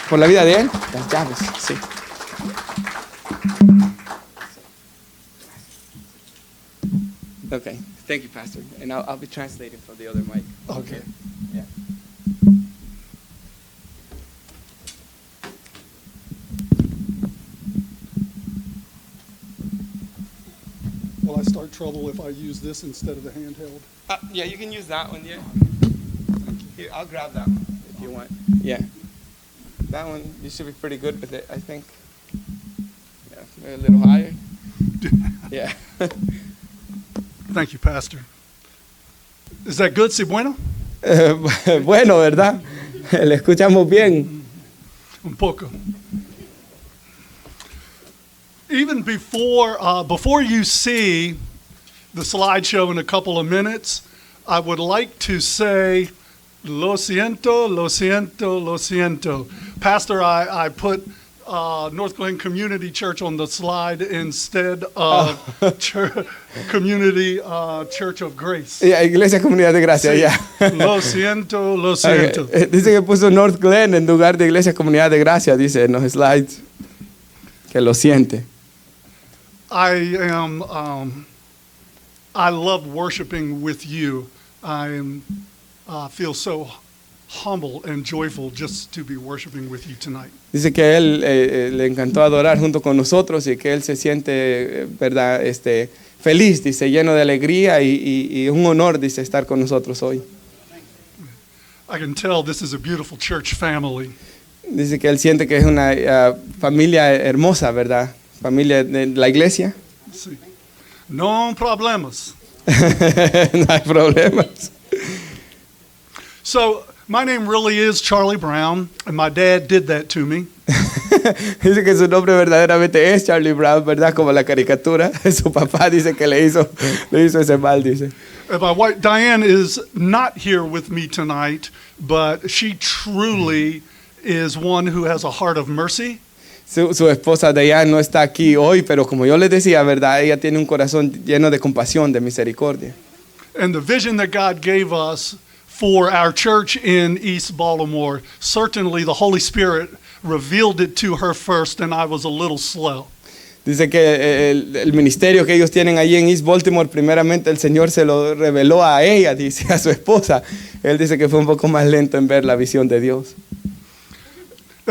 por la vida de él. Las llaves, sí. Okay, thank you, Pastor. And I'll be translating for the other mic. Okay. Yeah. Will I start trouble if I use this instead of the handheld? Yeah, you can use that one, yeah. Here, I'll grab that one if you want. Yeah. That one, you should be pretty good with it, I think. Yeah, maybe a little higher. Yeah. Thank you, Pastor. Is that good, si bueno? Bueno, ¿verdad? Le escuchamos bien. Un poco. Even before you see the slideshow in a couple of minutes, I would like to say, lo siento, lo siento, lo siento. Pastor, I put North Glen Community Church on the slide instead of Community Church of Grace. Yeah, Iglesia Comunidad de Gracia, Sí. ya. Lo siento, lo siento. Okay. Dice que puso North Glen en lugar de Iglesia Comunidad de Gracia, dice en los slides. Que lo siente. I love worshiping with you. I feel so humble and joyful just to be worshiping with you tonight. Dice que a él le encantó adorar junto con nosotros y que él se siente, verdad, feliz, dice, lleno de alegría y un honor, dice, estar con nosotros hoy. I can tell this is a beautiful church family. Dice que él siente que es una familia hermosa, ¿verdad? Familia de la iglesia. Sí. No problemas. No hay problemas. So, my name really is Charlie Brown, and my dad did that to me. Dice que su nombre verdaderamente es Charlie Brown, ¿verdad? Como la caricatura. Su papá dice que le hizo ese mal, dice. And my wife Diane is not here with me tonight, but she truly is one who has a heart of mercy. Su esposa Diane no está aquí hoy, pero como yo les decía, ¿verdad? Ella tiene un corazón lleno de compasión, de misericordia. And the vision that God gave us for our church in East Baltimore, certainly the Holy Spirit revealed it to her first, and I was a little slow. Dice que el ministerio que ellos tienen allí en East Baltimore, primeramente el Señor se lo reveló a ella, dice, a su esposa. Él dice que fue un poco más lento en ver la visión de Dios.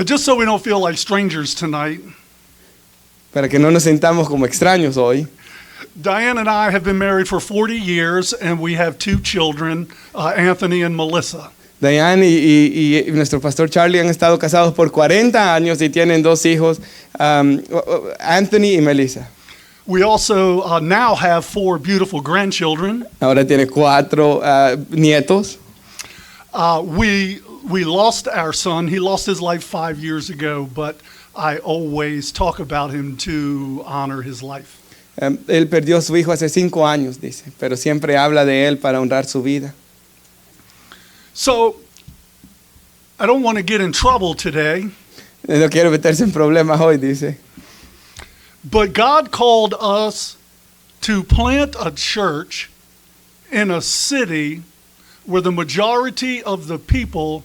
Just so we don't feel like strangers tonight, Para que no nos sintamos como extraños hoy. Diane and I have been married for 40 years, and we have 2 children, Anthony and Melissa. Diane y nuestro pastor Charlie han estado casados por 40 años y tienen 2 hijos, Anthony y Melissa. We also now have 4 beautiful grandchildren. Ahora tiene 4 nietos. We lost our son. He lost his life 5 years ago, but I always talk about him to honor his life. Él perdió a su hijo hace 5 años, dice, pero siempre habla de él para honrar su vida. So, I don't want to get in trouble today, No quiere meterse en problemas hoy, dice. but God called us to plant a church in a city where the majority of the people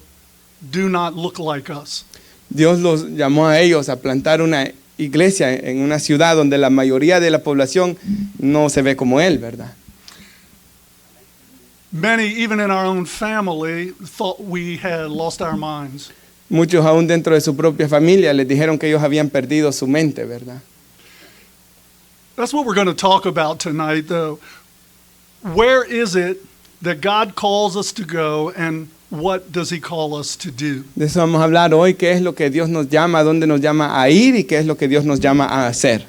do not look like us. Dios los llamó a ellos a plantar una iglesia en una ciudad donde la mayoría de la población no se ve como él, ¿verdad? Many, even in our own family, thought we had lost our minds. Muchos aún dentro de su propia familia les dijeron que ellos habían perdido su mente, ¿verdad? That's what we're going to talk about tonight, though. Where is it that God calls us to go, and what does He call us to do? De eso vamos a hablar hoy, qué es lo que Dios nos llama, dónde nos llama a ir y qué es lo que Dios nos llama a hacer.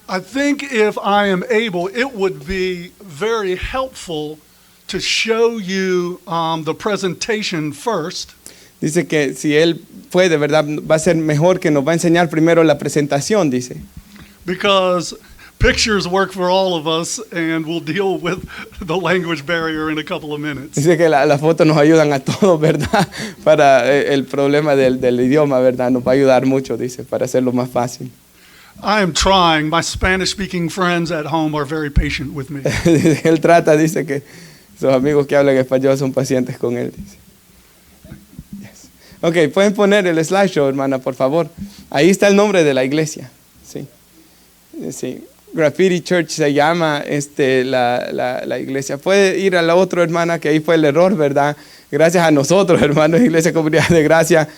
I think if I am able, it would be very helpful to show you the presentation first. Dice que si él puede, ¿verdad? Va a ser mejor que nos va a enseñar primero la presentación, dice. Because pictures work for all of us, and we'll deal with the language barrier in a couple of minutes. Dice que las fotos nos ayudan a todos, ¿verdad? Para el problema del idioma, ¿verdad? Nos va a ayudar mucho, dice, para hacerlo más fácil. I am trying. My Spanish-speaking friends at home are very patient with me. Él trata, dice que sus amigos que hablan español son pacientes con él, dice. Yes. Ok, pueden poner el slideshow, hermana, por favor. Ahí está el nombre de la iglesia. Sí. Sí. Graffiti Church se llama la iglesia. Puede ir a la otra, hermana, que ahí fue el error, ¿verdad? Gracias a nosotros, hermanos, Iglesia Comunidad de Gracia.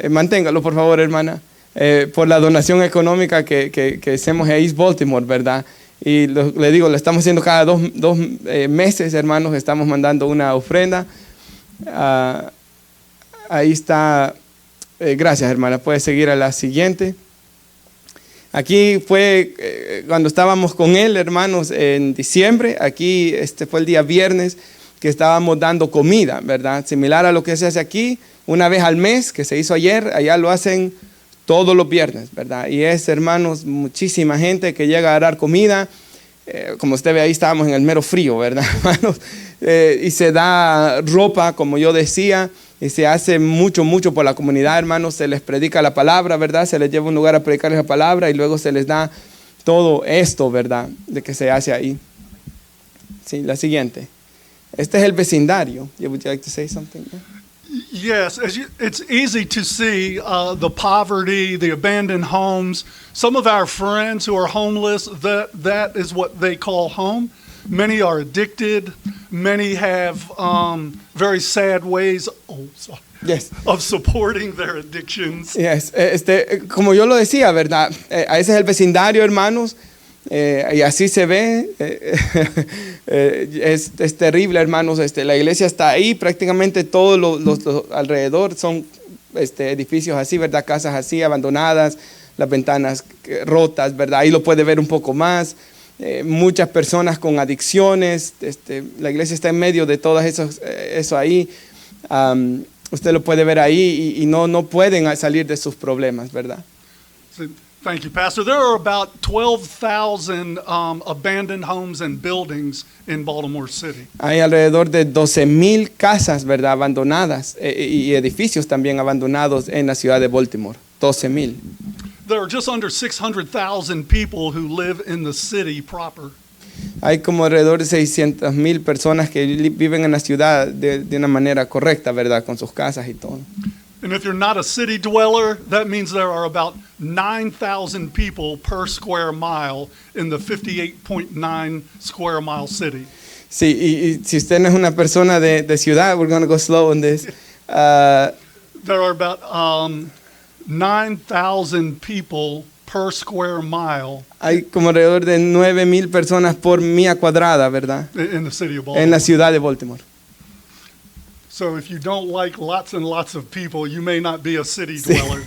Manténgalo, por favor, hermana. Por la donación económica que hacemos a East Baltimore, ¿verdad? Y le digo, lo estamos haciendo cada dos meses, hermanos. Estamos mandando una ofrenda. Ahí está. Gracias, hermana. Puede seguir a la siguiente. Aquí fue cuando estábamos con él, hermanos, en diciembre. Aquí fue el día viernes que estábamos dando comida, ¿verdad? Similar a lo que se hace aquí, una vez al mes, que se hizo ayer. Allá lo hacen todos los viernes, ¿verdad? Y es, hermanos, muchísima gente que llega a dar comida. Como usted ve, ahí estábamos en el mero frío, ¿verdad, hermanos? Y se da ropa, como yo decía. Y se hace mucho por la comunidad, hermanos. Se les predica la palabra, ¿verdad? Se les lleva a un lugar a predicarles la palabra y luego se les da todo esto, ¿verdad? De que se hace ahí. Sí, la siguiente. Este es el vecindario. Would you like to say something? Yes, it's easy to see the poverty, the abandoned homes. Some of our friends who are homeless, that is what they call home. Many are addicted. Many have very sad ways Yes. of supporting their addictions. Yes. Como yo lo decía, ¿verdad? Ese es el vecindario, hermanos. Y así se ve. Es terrible, hermanos. La iglesia está ahí. Prácticamente todos los alrededor son edificios así, ¿verdad? Casas así, abandonadas, las ventanas rotas, ¿verdad? Ahí lo puede ver un poco más. Muchas personas con adicciones. La iglesia está en medio de todo eso ahí. Usted lo puede ver ahí y no pueden salir de sus problemas, ¿verdad? So, thank you, Pastor. There are about 12,000 abandoned homes and buildings in Baltimore City. Hay alrededor de 12,000 casas, ¿verdad? Abandonadas y edificios también abandonados en la ciudad de Baltimore. 12,000. There are just under 600,000 people who live in the city proper. Hay como alrededor de 600,000 personas que viven en la ciudad de una manera correcta, ¿verdad? Con sus casas y todo. And if you're not a city dweller, that means there are about 9,000 people per square mile in the 58.9 square mile city. Sí, y si usted no es una persona de ciudad, we're going to go slow on this. There are about 9,000 people per square mile Hay como alrededor de 9,000 personas por milla cuadrada, ¿verdad? in the city of En la Baltimore. ciudad de Baltimore. So if you don't like lots and lots of people, you may not be a city dweller.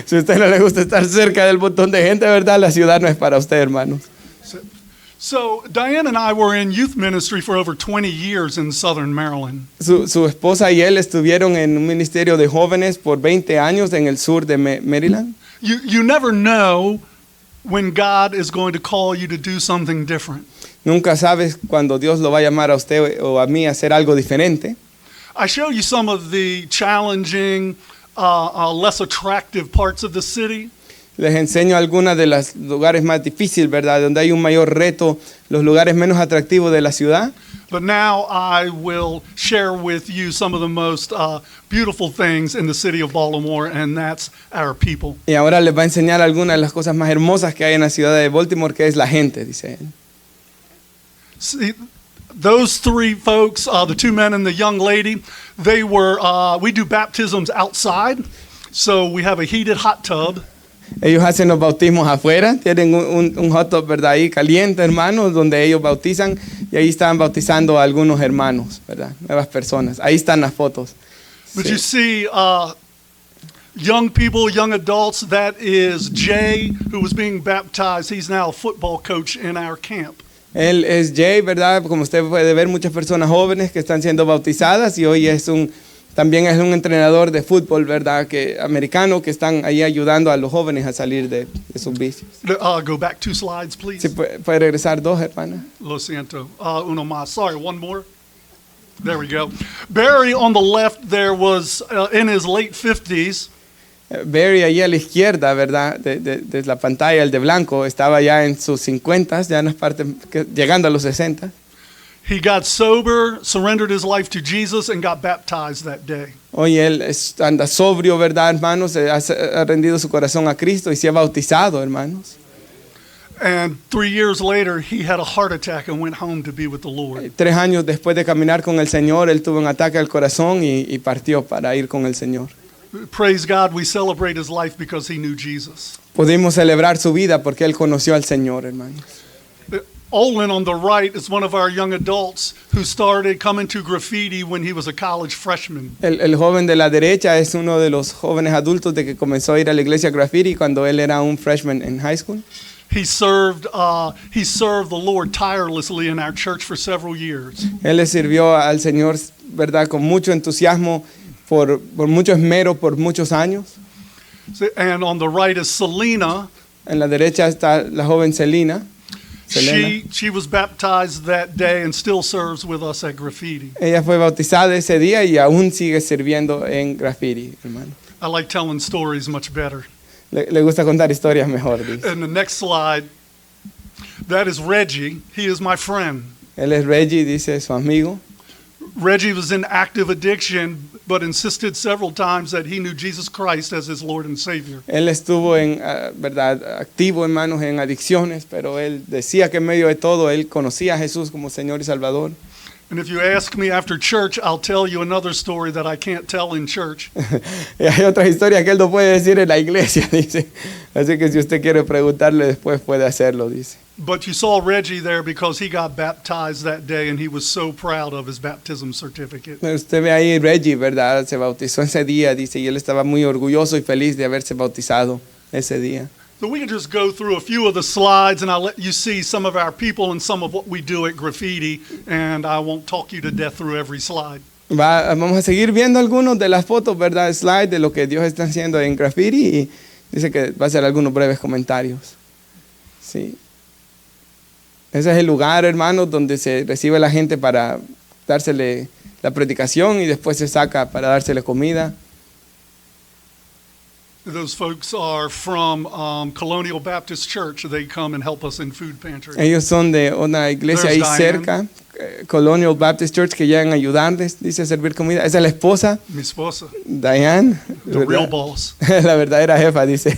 Si a usted no le gusta estar cerca del montón de gente, ¿verdad? La ciudad no es para usted, hermanos. So Diane and I were in youth ministry for over 20 years in Southern Maryland. Su esposa y él estuvieron en un ministerio de jóvenes por 20 años en el sur de Maryland. You never know when God is going to call you to do something different. Nunca sabes cuando Dios lo va a llamar a usted o a mí a hacer algo diferente. I show you some of the challenging, less attractive parts of the city. Les enseño algunos de los lugares más difíciles, ¿verdad? Donde hay un mayor reto, los lugares menos atractivos de la ciudad. But now I will share with you some of the most beautiful things in the city of Baltimore, and that's our people. Y ahora les va a enseñar algunas de las cosas más hermosas que hay en la ciudad de Baltimore, que es la gente, dice él. See, those three folks, the two men and the young lady, they were, we do baptisms outside, so we have a heated hot tub. Ellos hacen los bautismos afuera, tienen un hot tub, ¿verdad? Ahí caliente, hermanos, donde ellos bautizan y ahí están bautizando a algunos hermanos, ¿verdad? Nuevas personas. Ahí están las fotos. But Sí. you see, young people, young adults, that is Jay, who was being baptized. He's now a football coach in our camp. Él es Jay, ¿verdad? Como usted puede ver, muchas personas jóvenes que están siendo bautizadas y hoy también es un entrenador de fútbol, ¿verdad? Americano que están ahí ayudando a los jóvenes a salir de sus vicios. Go back 2 slides, please. ¿Sí puede regresar dos, hermana? Lo siento. Uno más. Sorry, one more. There we go. Barry on the left there was in his late 50s. Barry ahí a la izquierda, ¿verdad? De la pantalla, el de blanco, estaba ya en sus 50, ya en las partes, llegando a los 60. He got sober, surrendered his life to Jesus, and got baptized that day. Hoy él anda sobrio, ¿verdad, hermanos? Ha rendido su corazón a Cristo y se ha bautizado, hermanos. And 3 years later, he had a heart attack and went home to be with the Lord. 3 años después de caminar con el Señor, él tuvo un ataque al corazón y partió para ir con el Señor. Praise God, we celebrate his life because he knew Jesus. Pudimos celebrar su vida porque él conoció al Señor, hermanos. Olin on the right is one of our young adults who started coming to graffiti when he was a college freshman. El joven de la derecha es uno de los jóvenes adultos de que comenzó a ir a la iglesia graffiti cuando él era un freshman en high school. He served the Lord tirelessly in our church for several years. Él le sirvió al Señor, ¿verdad? Con mucho entusiasmo, por mucho esmero, por muchos años. And on the right is Selena. En la derecha está la joven Selena. She was baptized that day and still serves with us at graffiti. Ella fue bautizada ese día y aún sigue sirviendo en graffiti, hermano. I like telling stories much better. Le gusta contar historias mejor, dice. And the next slide, that is Reggie. He is my friend. Él es Reggie, dice su amigo. Reggie was in active addiction, but insisted several times that he knew Jesus Christ as his Lord and Savior. Él estuvo verdad, activo, hermanos, en adicciones, pero él decía que en medio de todo él conocía a Jesús como Señor y Salvador. And if you ask me after church, I'll tell you another story that I can't tell in church. Y hay otras historias que él no puede decir en la iglesia, dice. Así que si usted quiere preguntarle después puede hacerlo, dice. But you saw Reggie there because he got baptized that day and he was so proud of his baptism certificate. Pero usted ve ahí Reggie, ¿verdad? Se bautizó ese día, dice, y él estaba muy orgulloso y feliz de haberse bautizado ese día. So we can just go through a few of the slides and I'll let you see some of our people and some of what we do at Graffiti, and I won't talk you to death through every slide. Vamos a seguir viendo algunos de las fotos, ¿verdad? Slide de lo que Dios está haciendo en Graffiti y dice que va a hacer algunos breves comentarios. Sí. Ese es el lugar, hermanos, donde se recibe la gente para dársele la predicación y después se saca para dársele comida. Those folks are from Colonial Baptist Church. They come and help us in food pantry. Ellos son de una iglesia ahí There's cerca, Colonial Baptist Church, que llegan a ayudarles, dice, a servir comida. Esa es la esposa, Mi esposa, Diane, the real ¿verdad? boss. La verdadera jefa, dice.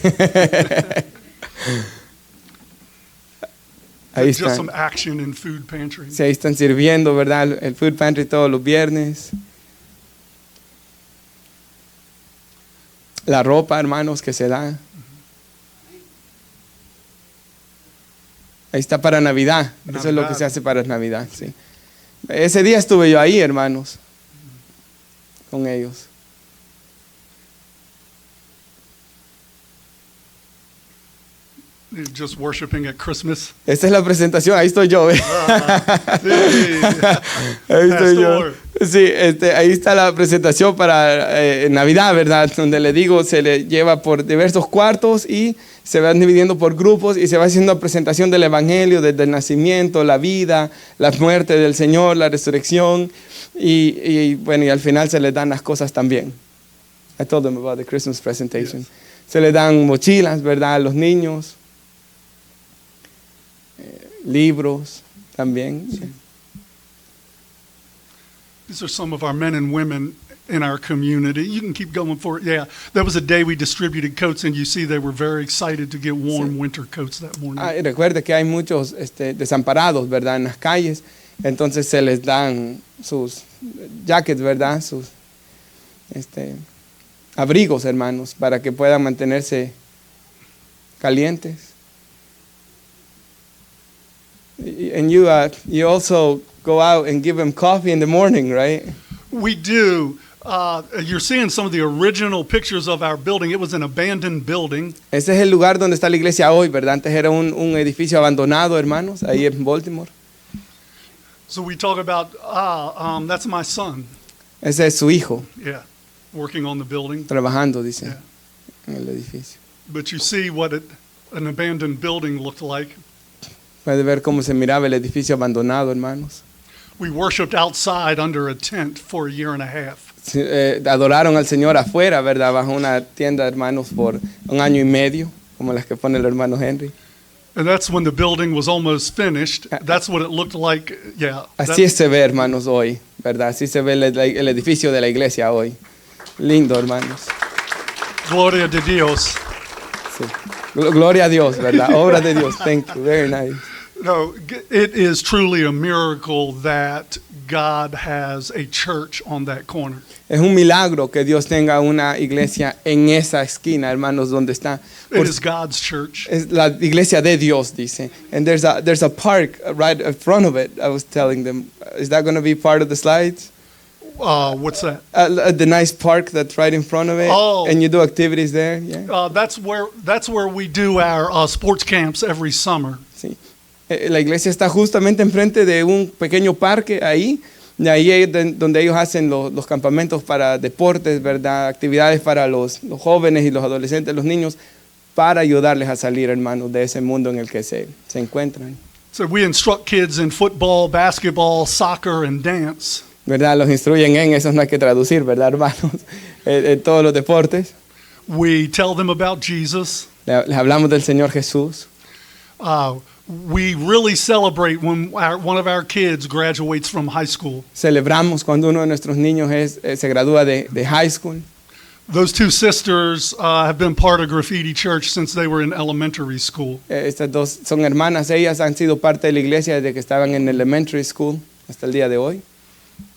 Ahí Just están. some action in food pantry. Sí, ahí están sirviendo, ¿verdad? El food pantry todos los viernes. La ropa, hermanos, que se da. Ahí está para Navidad. Eso es lo que se hace para Navidad, sí. Ese día estuve yo ahí, hermanos, con ellos. Just worshiping at Christmas. Esta es la presentación, ahí estoy yo. Sí. Ahí estoy yo. Pastor. Sí, ahí está la presentación para Navidad, ¿verdad? Donde le digo, se le lleva por diversos cuartos y se van dividiendo por grupos y se va haciendo una presentación del Evangelio, desde el nacimiento, la vida, la muerte del Señor, la resurrección y bueno, y al final se les dan las cosas también. I told them about the Christmas presentation. Yes. Se les dan mochilas, ¿verdad? A los niños. Libros también. Sí. These are some of our men and women in our community. You can keep going for it. Yeah, that was a day we distributed coats, and you see they were very excited to get warm winter coats that morning. Y recuerde que hay muchos desamparados, ¿verdad? En las calles. Entonces se les dan sus jackets, ¿verdad? Sus abrigos, hermanos, para que puedan mantenerse calientes. And you also go out and give them coffee in the morning, right? We do. You're seeing some of the original pictures of our building. It was an abandoned building. Ese es el lugar donde está la iglesia hoy, ¿verdad? Antes era un edificio abandonado, hermanos, ahí en Baltimore. So we talk about, that's my son. Ese es su hijo, Yeah, working on the building. trabajando, dice, Yeah. en el edificio. But you see what an abandoned building looked like. Puede ver cómo se miraba el edificio abandonado, hermanos. We worshiped outside under a tent for a year and a half. Sí, adoraron al Señor afuera, ¿verdad? Bajo una tienda, hermanos, por 1 año y medio, como las que pone el hermano Henry. And that's when the building was almost finished. That's what it looked like. Yeah. Así se ve, hermanos, hoy, ¿verdad? Así se ve el edificio de la iglesia hoy. Lindo, hermanos. Gloria de Dios. Sí. Gloria a Dios, ¿verdad? Obra de Dios. Thank you. Very nice. No, it is truly a miracle that God has a church on that corner. Es un milagro que Dios tenga una iglesia en esa esquina, hermanos, donde está. It is God's church. Es la iglesia de Dios, dice. And there's a park right in front of it. I was telling them, is that going to be part of the slides? What's that? The nice park that's right in front of it. Oh. And you do activities there, yeah. That's where we do our sports camps every summer. Sí. La iglesia está justamente enfrente de un pequeño parque ahí. Y ahí es donde ellos hacen los campamentos para deportes, ¿verdad? Actividades para los jóvenes y los adolescentes, los niños, para ayudarles a salir, hermanos, de ese mundo en el que se encuentran. So we instruct kids in football, basketball, soccer, and dance. ¿Verdad? Los instruyen en eso, no hay que traducir, ¿verdad, hermanos? En todos los deportes. We tell them about Jesus. Les hablamos del Señor Jesús. We really celebrate when one of our kids graduates from high school. Celebramos cuando uno de nuestros niños se gradúa de high school. Those two sisters have been part of Graffiti Church since they were in elementary school. Estas dos son hermanas, ellas han sido parte de la iglesia desde que estaban en elementary school hasta el día de hoy.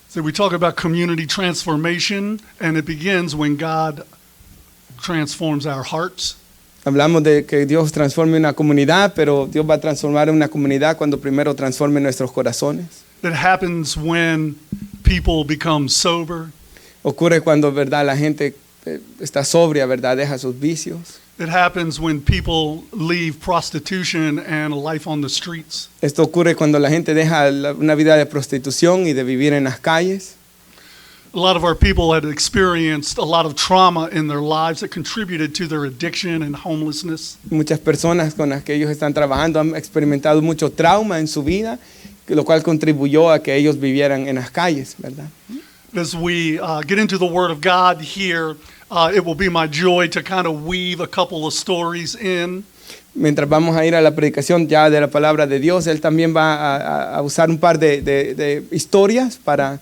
So we talk about community transformation, and it begins when God transforms our hearts. Hablamos de que Dios transforme una comunidad, pero Dios va a transformar una comunidad cuando primero transforme nuestros corazones. It happens when people become sober. Ocurre cuando, verdad, la gente está sobria, verdad, deja sus vicios. It happens when people leave prostitution and a life on the streets. Esto ocurre cuando la gente deja una vida de prostitución y de vivir en las calles. A lot of our people had experienced a lot of trauma in their lives that contributed to their addiction and homelessness. Muchas personas con las que ellos están trabajando han experimentado mucho trauma en su vida, lo cual contribuyó a que ellos vivieran en las calles, ¿verdad? As we get into the Word of God here, it will be my joy to kind of weave a couple of stories in. Mientras vamos a ir a la predicación ya de la palabra de Dios, él también va a usar un par de historias para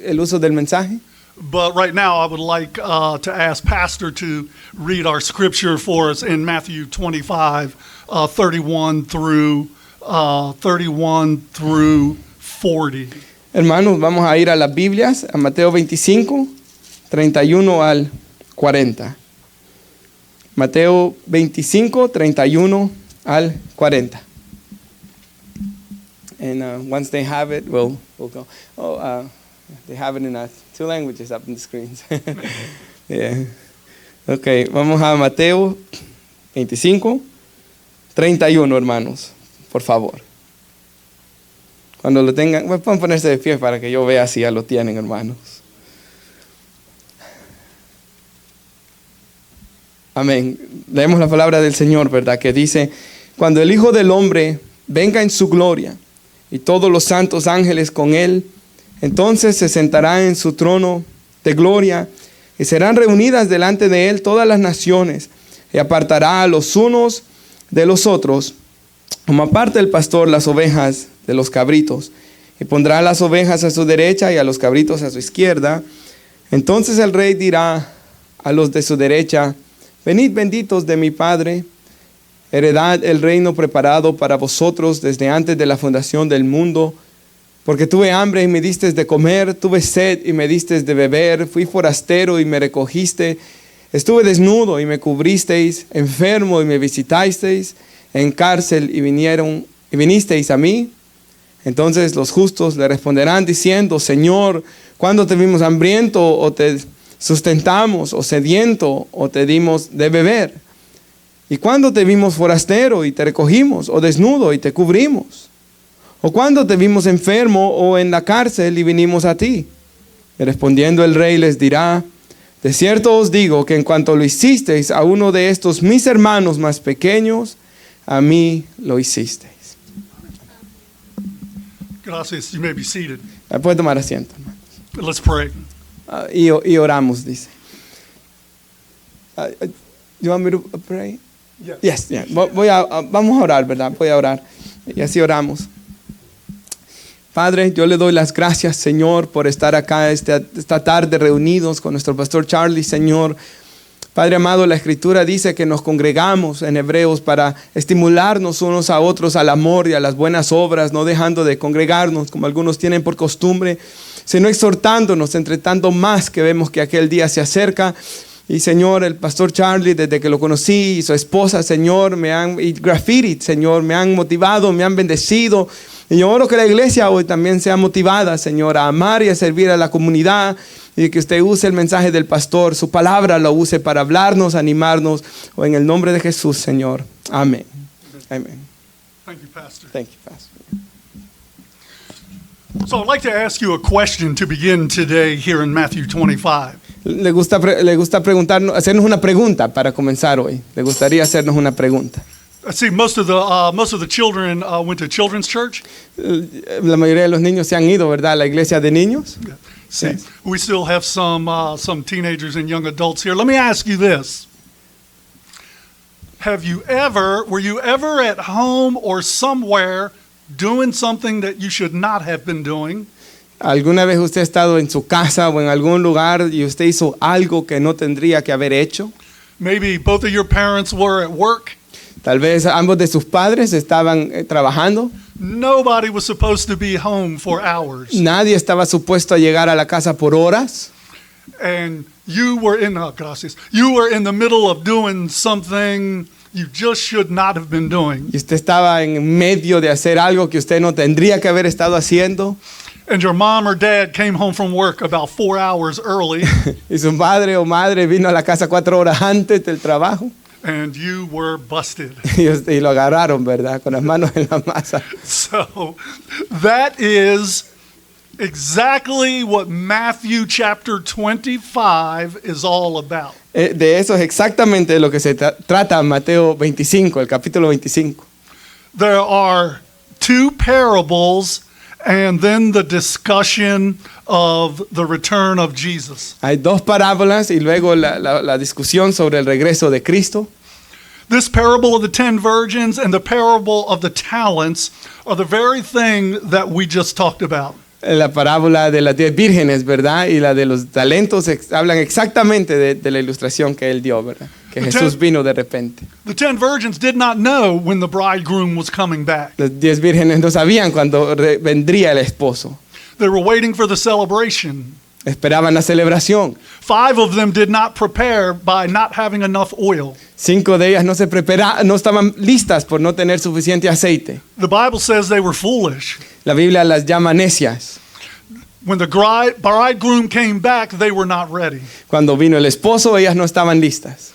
el uso del mensaje. But right now I would like to ask Pastor to read our scripture for us in Matthew 25, 31 through 40. Hermanos, vamos a ir a las Biblias, a Mateo 25, 31 al 40. Mateo 25, 31 al 40. And once they have it, we'll go. They have it in 2 languages up in the screens. Yeah. Okay, vamos a Mateo 25, 31, hermanos, por favor. Cuando lo tengan, pueden ponerse de pie para que yo vea si ya lo tienen, hermanos. Amén. Leemos la palabra del Señor, ¿verdad? Que dice, cuando el Hijo del Hombre venga en su gloria y todos los santos ángeles con él, entonces se sentará en su trono de gloria y serán reunidas delante de él todas las naciones y apartará a los unos de los otros, como aparta el pastor las ovejas de los cabritos, y pondrá a las ovejas a su derecha y a los cabritos a su izquierda. Entonces el rey dirá a los de su derecha, venid benditos de mi Padre, heredad el reino preparado para vosotros desde antes de la fundación del mundo. Porque tuve hambre y me distes de comer, tuve sed y me distes de beber, fui forastero y me recogiste, estuve desnudo y me cubristeis, enfermo y me visitasteis, en cárcel y vinisteis a mí. Entonces los justos le responderán diciendo, Señor, ¿cuándo te vimos hambriento o te sustentamos, o sediento o te dimos de beber? ¿Y cuándo te vimos forastero y te recogimos, o desnudo y te cubrimos? ¿O cuándo te vimos enfermo o en la cárcel y vinimos a ti? Y respondiendo el rey les dirá, de cierto os digo que en cuanto lo hicisteis a uno de estos mis hermanos más pequeños, a mí lo hicisteis. Gracias. You may be seated. Puede tomar asiento, hermano. Let's pray. Y oramos, dice. You want me to pray? Yes, yeah. Vamos a orar, ¿verdad? Voy a orar. Y así oramos. Padre, yo le doy las gracias, Señor, por estar acá esta tarde reunidos con nuestro pastor Charlie, Señor. Padre amado, la Escritura dice que nos congregamos en Hebreos para estimularnos unos a otros al amor y a las buenas obras, no dejando de congregarnos como algunos tienen por costumbre, sino exhortándonos, entre tanto más que vemos que aquel día se acerca. Y Señor, el pastor Charlie, desde que lo conocí, y su esposa, Señor, y Graffiti, Señor, me han motivado, me han bendecido. Y yo oro que la iglesia hoy también sea motivada, Señor, a amar y a servir a la comunidad, y que usted use el mensaje del pastor, su palabra lo use para hablarnos, animarnos, o en el nombre de Jesús, Señor. Amén. Amén. Thank you, Pastor. Thank you, Pastor. So I'd like to ask you a question to begin today here in Matthew 25. Le gusta preguntarnos, hacernos una pregunta para comenzar hoy. Le gustaría hacernos una pregunta. I see most of the children went to children's church. La mayoría de los niños se han ido, ¿verdad? A la iglesia de niños. See, Yes. we still have some teenagers and young adults here. Let me ask you this. Were you ever at home or somewhere doing something that you should not have been doing? ¿Alguna vez usted ha estado en su casa o en algún lugar y usted hizo algo que no tendría que haber hecho? Maybe both of your parents were at work. Tal vez ambos de sus padres estaban trabajando. Nobody was supposed to be home for hours. Nadie estaba supuesto a llegar a la casa por horas. And you were in the middle of doing something you just should not have been doing. Y usted estaba en medio de hacer algo que usted no tendría que haber estado haciendo. And your mom or dad came home from work about 4 hours early. Y su padre o madre vino a la casa 4 horas antes del trabajo. And you were busted. Y lo agarraron, ¿verdad? Con las manos en la masa. So that is exactly what Matthew chapter 25 is all about. De eso es exactamente de lo que se trata Mateo 25, el capítulo 25. There are two parables and then the discussion of the return of Jesus. Hay dos parábolas y luego la discusión sobre el regreso de Cristo. This parable of the 10 virgins and the parable of the talents are the very thing that we just talked about. La parábola de las 10 vírgenes, ¿verdad? Y la de los talentos hablan exactamente de la ilustración que él dio, ¿verdad? Que Jesús vino de repente. The 10 virgins did not know when the bridegroom was coming back. Las 10 vírgenes no sabían cuándo vendría el esposo. They were waiting for the celebration. Esperaban la celebración. 5 of them did not prepare by not having enough oil. 5 de ellas no estaban listas por no tener suficiente aceite. The Bible says they were foolish. La Biblia las llama necias. When the bridegroom came back, they were not ready. Cuando vino el esposo, ellas no estaban listas.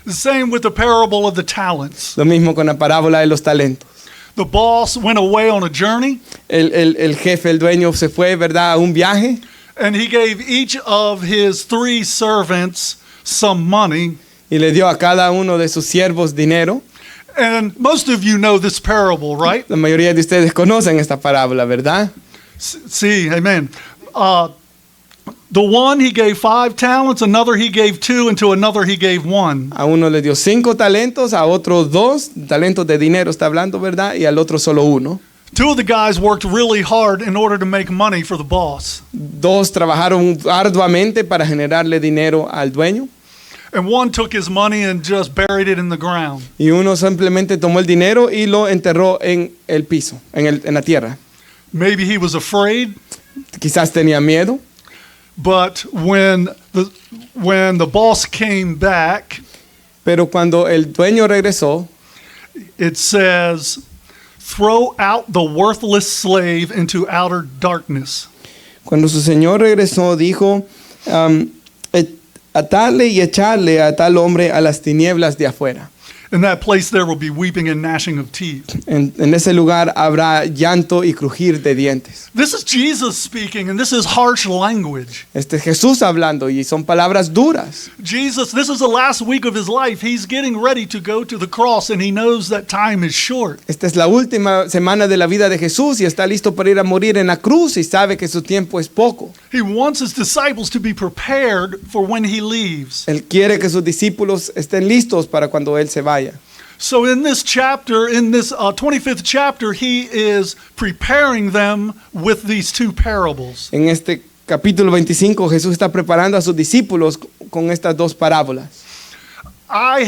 The same with the parable of the talents. Lo mismo con la parábola de los talentos. The boss went away on a journey. El jefe, el dueño, se fue, ¿verdad?, a un viaje. And he gave each of his 3 servants some money. Y le dio a cada uno de sus siervos dinero. And most of you know this parable, right? La mayoría de ustedes conocen esta parábola, ¿verdad? See, amen. The one he gave 5 talents, another he gave 2, and to another he gave 1. A uno le dio 5 talentos, a otro 2 talentos de dinero, está hablando, ¿verdad? Y al otro solo 1. 2 of the guys worked really hard in order to make money for the boss. 2 trabajaron arduamente para generarle dinero al dueño. And 1 took his money and just buried it in the ground. Y uno simplemente tomó el dinero y lo enterró en el piso, en la tierra. Maybe he was afraid, Quizás tenía miedo, but when the boss came back, pero cuando el dueño regresó, it says, "Throw out the worthless slave into outer darkness." cuando su señor regresó, dijo, atarle y echarle a tal hombre a las tinieblas de afuera. In that place there will be weeping and gnashing of teeth. En ese lugar habrá llanto y crujir de dientes. This is Jesus speaking, and this is harsh language. Este es Jesús hablando y son palabras duras. Jesus, this is the last week of his life. He's getting ready to go to the cross, and he knows that time is short. Esta es la última semana de la vida de Jesús y está listo para ir a morir en la cruz y sabe que su tiempo es poco. He wants his disciples to be prepared for when he leaves. Él quiere que sus discípulos estén listos para cuando Él se vaya. So in this chapter, in this 25th chapter, he is preparing them with these two parables. En este capítulo 25, Jesús está preparando a sus discípulos con estas dos parábolas. I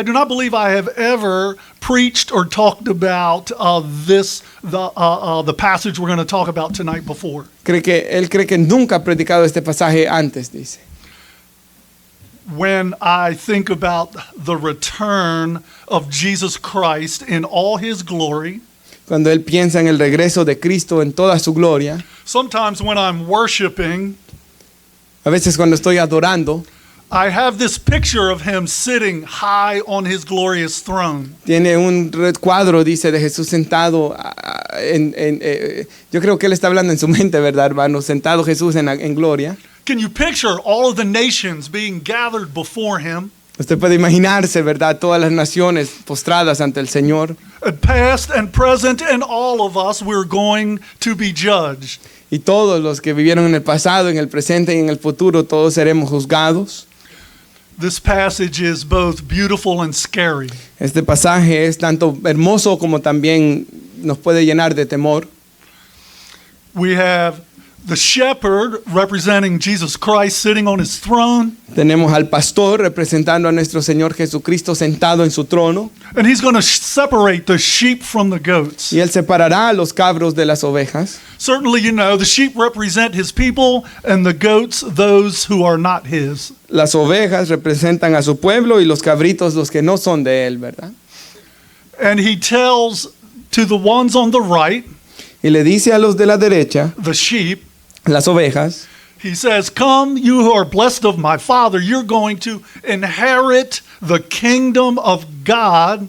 do not believe I have ever preached or talked about the passage we're going to talk about tonight before. Él cree que nunca ha predicado este pasaje antes, dice. When I think about the return of Jesus Christ in all his glory, Cuando él piensa en el regreso de Cristo en toda su gloria, sometimes when I'm worshiping, a veces cuando estoy adorando, I have this picture of him sitting high on his glorious throne. tiene un cuadro, dice, de Jesús sentado yo creo que él está hablando en su mente, ¿verdad, hermano? Sentado Jesús en gloria. Can you picture all of the nations being gathered before him? Usted puede imaginarse, ¿verdad? Todas las naciones postradas ante el Señor. And past and present and all of us, we're going to be judged. Y todos los que vivieron en el pasado, en el presente y en el futuro, todos seremos juzgados. This passage is both beautiful and scary. Este pasaje es tanto hermoso como también nos puede llenar de temor. We have the shepherd representing Jesus Christ sitting on his throne. Tenemos al pastor representando a nuestro Señor Jesucristo sentado en su trono. And he's going to separate the sheep from the goats. Y él separará a los cabros de las ovejas. Certainly, you know, the sheep represent his people and the goats those who are not his. Las ovejas representan a su pueblo y los cabritos los que no son de él, ¿verdad? And he tells to the ones on the right, Y le dice a los de la derecha, the sheep, las ovejas, he says, "Come, you who are blessed of my Father, you're going to inherit the kingdom of God."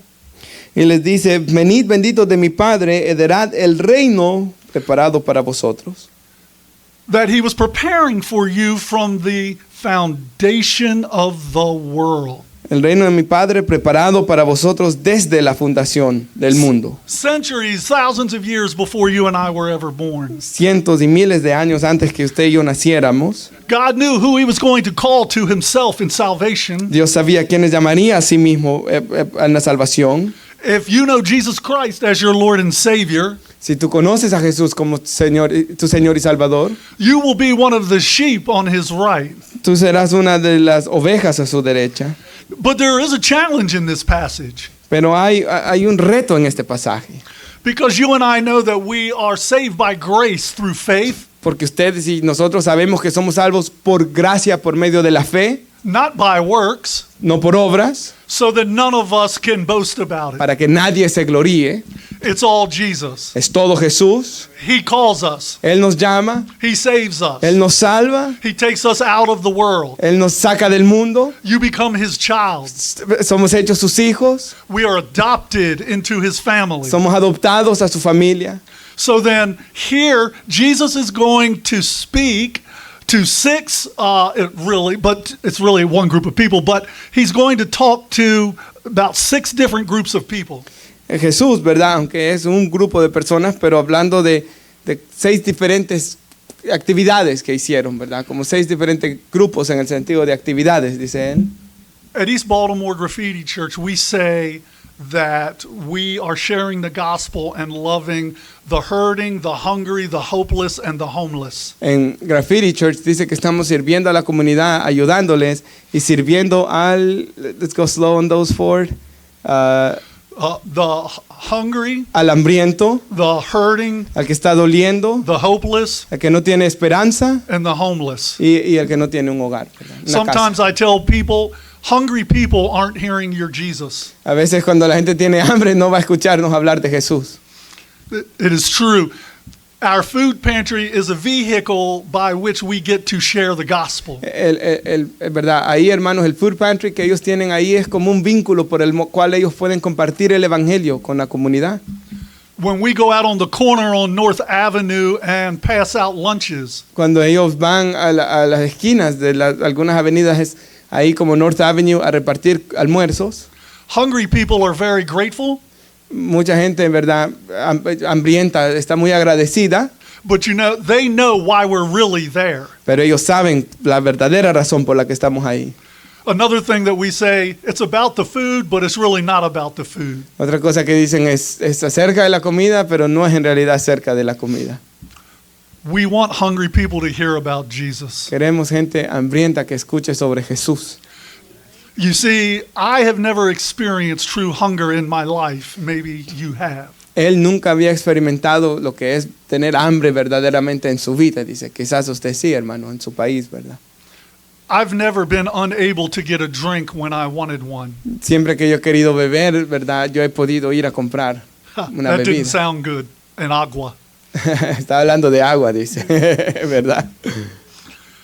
y les dice, venid benditos de mi Padre, heredad el reino preparado para vosotros, That he was preparing for you from the foundation of the world. el reino de mi Padre preparado para vosotros desde la fundación del mundo, Centuries, thousands of years before you and I were ever born. cientos y miles de años antes que usted y yo naciéramos. God knew who he was going to call to himself in salvation. Dios sabía quiénes llamaría a sí mismo en la salvación. If you know Jesus Christ as your Lord and Savior, Si tú conoces a Jesús como Señor, tu Señor y Salvador, you will be one of the sheep on his right. tú serás una de las ovejas a su derecha. But there is a challenge in this passage, Pero hay un reto en este pasaje. because you and I know that we are saved by grace through faith, Porque ustedes y nosotros sabemos que somos salvos por gracia, por medio de la fe, not by works, no por obras, so that none of us can boast about it. para que nadie se gloríe. It's all Jesus. Es todo Jesús. He calls us. Él nos llama, He saves us. Él nos salva, He takes us out of the world. Él nos saca del mundo. You become his child. Somos hechos sus hijos, We are adopted into his family. somos adoptados a su familia. So then here, Jesus is going to speak to six, but it's really one group of people, but he's going to talk to about six different groups of people. Jesús, ¿verdad? Aunque es un grupo de personas, pero hablando de 6 diferentes actividades que hicieron, ¿verdad? Como 6 diferentes grupos en el sentido de actividades, dice él. At East Baltimore Graffiti Church, we say that we are sharing the gospel and loving the hurting, the hungry, the hopeless, and the homeless. En Graffiti Church dice que estamos sirviendo a la comunidad, ayudándoles y sirviendo let's go slow on those 4, The hungry, al hambriento, the hurting, al que está doliendo, the hopeless, al que no tiene esperanza and the homeless. y el que no tiene un hogar, ¿verdad? Una Sometimes casa. I tell people, hungry people aren't hearing your Jesus. A veces cuando la gente tiene hambre no va a escucharnos hablar de Jesús. It is true. Our food pantry is a vehicle by which we get to share the gospel. ¿Verdad? Ahí, hermanos, el food pantry que ellos tienen ahí es como un vínculo por el cual ellos pueden compartir el evangelio con la comunidad. When we go out on the corner on North Avenue and pass out lunches, Cuando ellos van a las esquinas de algunas avenidas ahí como North Avenue a repartir almuerzos, hungry people are very grateful, mucha gente, en verdad, hambrienta, está muy agradecida, but they know why we're really there. pero ellos saben la verdadera razón por la que estamos ahí. Another thing that we say, it's about the food, but it's really not about the food. Otra cosa que dicen es acerca de la comida, pero no es en realidad acerca de la comida. We want hungry people to hear about Jesus. Queremos gente hambrienta que escuche sobre Jesús. You see, I have never experienced true hunger in my life. Maybe you have. Él nunca había experimentado lo que es tener hambre verdaderamente en su vida. Dice, quizás usted sí, hermano, en su país, ¿verdad? I've never been unable to get a drink when I wanted one. Siempre que yo he querido beber, ¿verdad? Yo he podido ir a comprar una That didn't bebida. sound good. An agua. Está hablando de agua, dice, ¿verdad?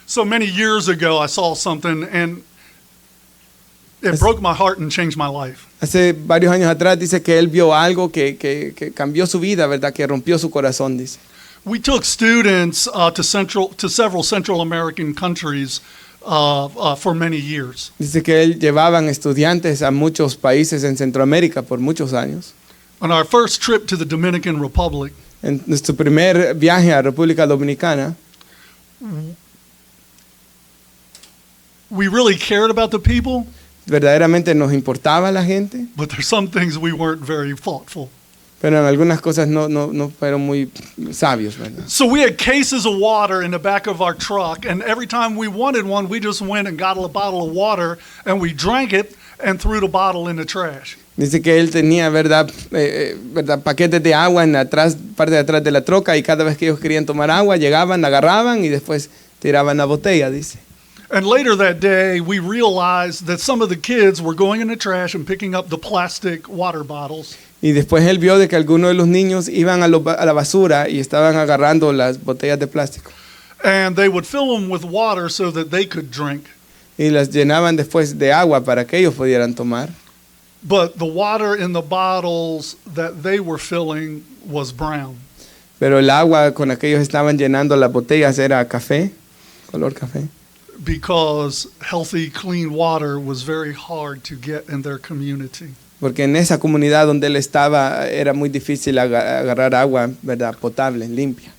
So many years ago, I saw something and it broke my heart and changed my life. Hace varios años atrás dice que él vio algo que cambió su vida, ¿verdad? Que rompió su corazón, dice. We took students to several Central American countries for many years. Dice que él llevaban estudiantes a muchos países en Centroamérica por muchos años. On our first trip to the Dominican Republic, En nuestro primer viaje a República Dominicana, we really cared about the people, verdaderamente nos importaba la gente, but there's some things we weren't very thoughtful. pero en algunas cosas no fueron muy sabios, ¿verdad? So we had cases of water in the back of our truck, and every time we wanted one, we just went and got a bottle of water, and we drank it and threw the bottle in the trash. Dice que él tenía, ¿verdad? Paquetes de agua en la parte de atrás de la troca y cada vez que ellos querían tomar agua, llegaban, agarraban y después tiraban la botella, dice. And later that day, we realized that some of the kids were going in the trash and picking up the plastic water bottles. Y después él vio de que algunos de los niños iban a la basura y estaban agarrando las botellas de plástico. And they would fill them with water so that they could drink. Y las llenaban después de agua para que ellos pudieran tomar. But the water in the bottles that they were filling was brown. Pero el agua con la que ellos estaban llenando las botellas era café, color café. Because healthy, clean water was very hard to get in their community. Porque en esa comunidad donde él estaba era muy difícil agarrar agua, ¿verdad? Potable, limpia.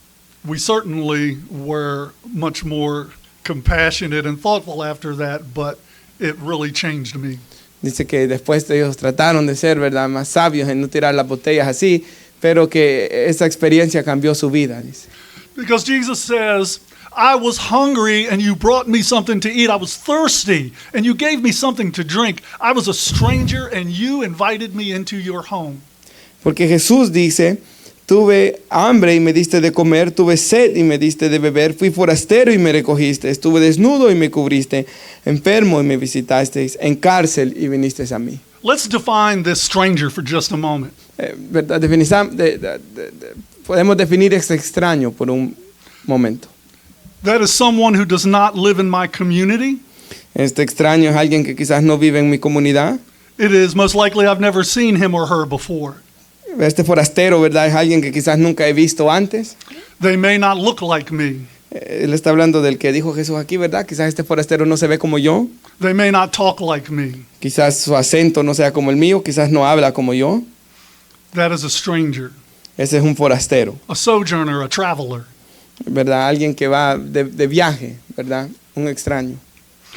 We certainly were much more compassionate and thoughtful after that, but it really changed me. Dice que después ellos trataron de ser, ¿verdad? Más sabios en no tirar las botellas así, pero que esa experiencia cambió su vida, dice. Because Jesus says, I was hungry and you brought me something to eat. I was thirsty and you gave me something to drink. I was a stranger and you invited me into your home. Porque Jesús dice, tuve hambre y me diste de comer, tuve sed y me diste de beber, fui forastero y me recogiste, estuve desnudo y me cubriste, enfermo y me visitasteis, en cárcel y vinisteis a mí. Let's define this stranger for just a moment. ¿Verdad? Podemos definir este extraño por un momento. That is someone who does not live in my community. Este extraño es alguien que quizás no vive en mi comunidad. It is most likely I've never seen him or her before. Este forastero, ¿verdad? Es alguien que quizás nunca he visto antes. They may not look like me. Él está hablando del que dijo Jesús aquí, ¿verdad? Quizás este forastero no se ve como yo. They may not talk like me. Quizás su acento no sea como el mío. Quizás no habla como yo. That is a stranger, Ese es un forastero, a sojourner, a traveler. ¿verdad? Alguien que va de viaje, ¿verdad? Un extraño,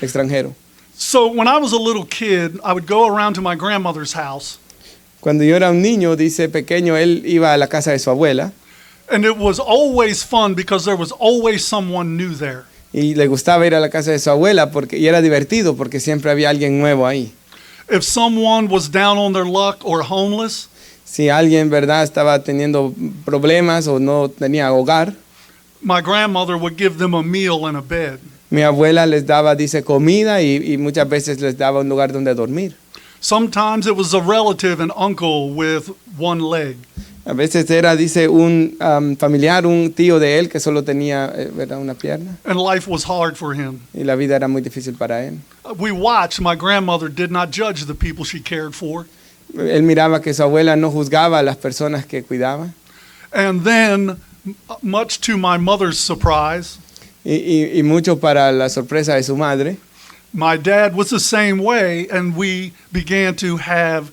extranjero. So when I was a little kid, I would go around to my grandmother's house, Cuando yo era un niño, dice pequeño, él iba a la casa de su abuela and it was always fun because there was always someone new there. y le gustaba ir a la casa de su abuela y era divertido porque siempre había alguien nuevo ahí. If someone was down on their luck or homeless, Si alguien, ¿verdad?, estaba teniendo problemas o no tenía hogar, my grandmother would give them a meal and a bed. mi abuela les daba, dice, comida y muchas veces les daba un lugar donde dormir. Sometimes it was a relative, an uncle with one leg. A veces era, dice, un familiar, un tío de él que solo tenía, ¿verdad?, una pierna And life was hard for him. y la vida era muy difícil para él. We watched. My grandmother did not judge the people she cared for. Él miraba que su abuela no juzgaba a las personas que cuidaba And then, much to my mother's surprise, y mucho para la sorpresa de su madre, my dad was the same way, and we began to have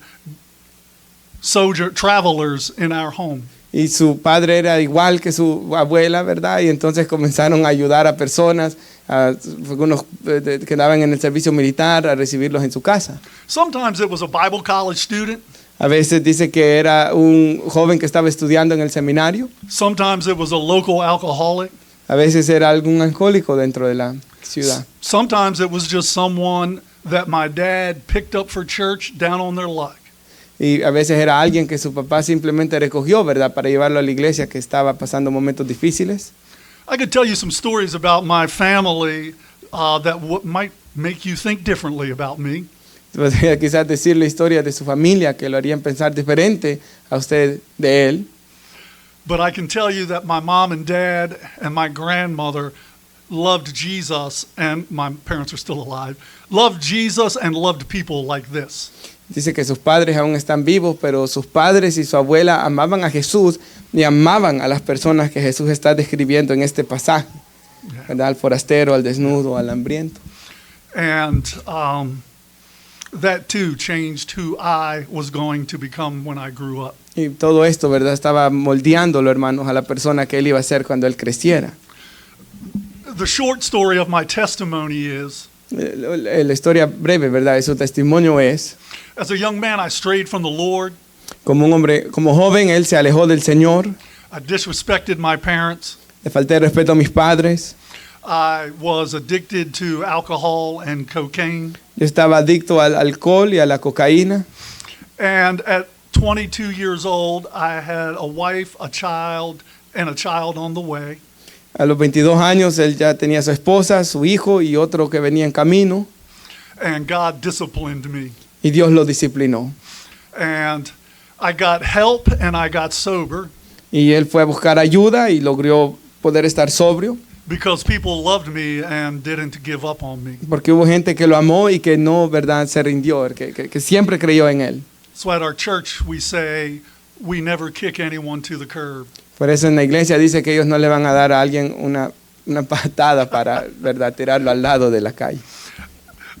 travelers in our home. y su padre era igual que su abuela, ¿verdad? Y entonces comenzaron a ayudar a personas algunos que estaban en el servicio militar a recibirlos en su casa. Sometimes it was a Bible college student. A veces dice que era un joven que estaba estudiando en el seminario. Sometimes it was a local alcoholic. A veces era algún alcohólico dentro de la ciudad. Sometimes it was just someone that my dad picked up for church down on their luck. Y a veces era alguien que su papá simplemente recogió, ¿verdad? Para llevarlo a la iglesia, que estaba pasando momentos difíciles. I could tell you some stories about my family that might make you think differently about me. Podría quizás decir la historia de su familia que lo harían pensar diferente a usted de él. But I can tell you that my mom and dad and my grandmother loved Jesus, and my parents are still alive, loved Jesus and loved people like this. Dice que sus padres aún están vivos, pero sus padres y su abuela amaban a Jesús y amaban a las personas que Jesús está describiendo en este pasaje, ¿verdad? Al forastero, al desnudo, al hambriento. And that too changed who I was going to become when I grew up. Y todo esto, ¿verdad? Estaba moldeándolo, hermanos, a la persona que él iba a ser cuando él creciera. The short story of my testimony is, La historia breve, ¿verdad? De su testimonio es, as a young man, I strayed from the Lord. como un hombre, como joven, él se alejó del Señor. I disrespected my parents. Le falté respeto a mis padres. I was addicted to alcohol and cocaine. Yo estaba adicto al alcohol y a la cocaína. And at 22 years old, I had a wife, a child, and a child on the way. A los 22 años él ya tenía su esposa, su hijo y otro que venía en camino. And God disciplined me. Y Dios lo disciplinó. And I got help and I got sober Y él fue a buscar ayuda y logró poder estar sobrio. because people loved me and didn't give up on me. Porque hubo gente que lo amó y que no, ¿verdad?, se rindió, que siempre creyó en él. So at our church, we say we never kick anyone to the curb. Por eso en la iglesia dice que ellos no le van a dar a alguien una patada para, ¿verdad?, tirarlo al lado de la calle.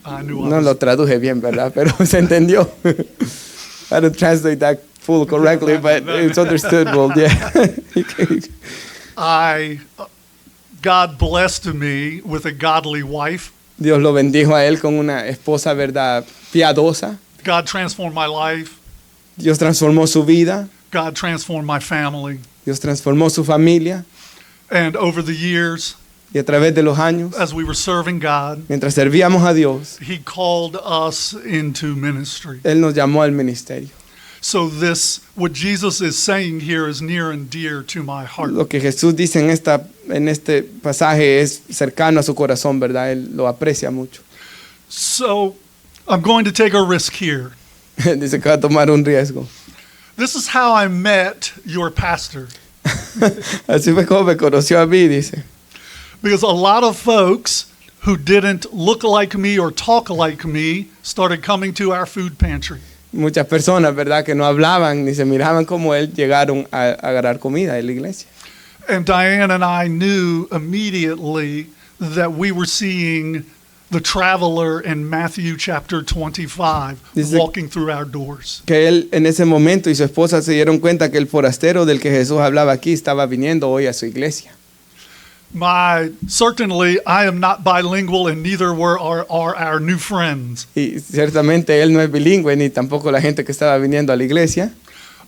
I knew I No was, lo traduje bien, ¿verdad? Pero se entendió. I don't translate that full correctly, but it's understood well, yeah. God blessed me with a godly wife. Dios lo bendijo a él con una esposa, ¿verdad?, piadosa. God transformed my life. Dios transformó su vida. God transformed my family. Dios transformó su familia. And over the years, Y a través de los años, as we were serving God, mientras servíamos a Dios, He called us into ministry. Él nos llamó al ministerio. So what Jesus is saying here is near and dear to my heart. Lo que Jesús dice en este pasaje es cercano a su corazón, ¿verdad? Él lo aprecia mucho. So I'm going to take a risk here. Dice que va a tomar un riesgo. This is how I met your pastor. Así fue como me conoció a mí, dice. Because a lot of folks who didn't look like me or talk like me started coming to our food pantry. Muchas personas, ¿verdad?, que no hablaban ni se miraban como él, llegaron a agarrar comida en la iglesia. And Diane and I knew immediately that we were seeing the traveler in Matthew chapter 25 Dice- walking through our doors. Que él en ese momento y su esposa se dieron cuenta que el forastero del que Jesús hablaba aquí estaba viniendo hoy a su iglesia. Certainly, I am not bilingual, and neither are our new friends. Y ciertamente él no es bilingüe ni tampoco la gente que estaba viniendo a la iglesia.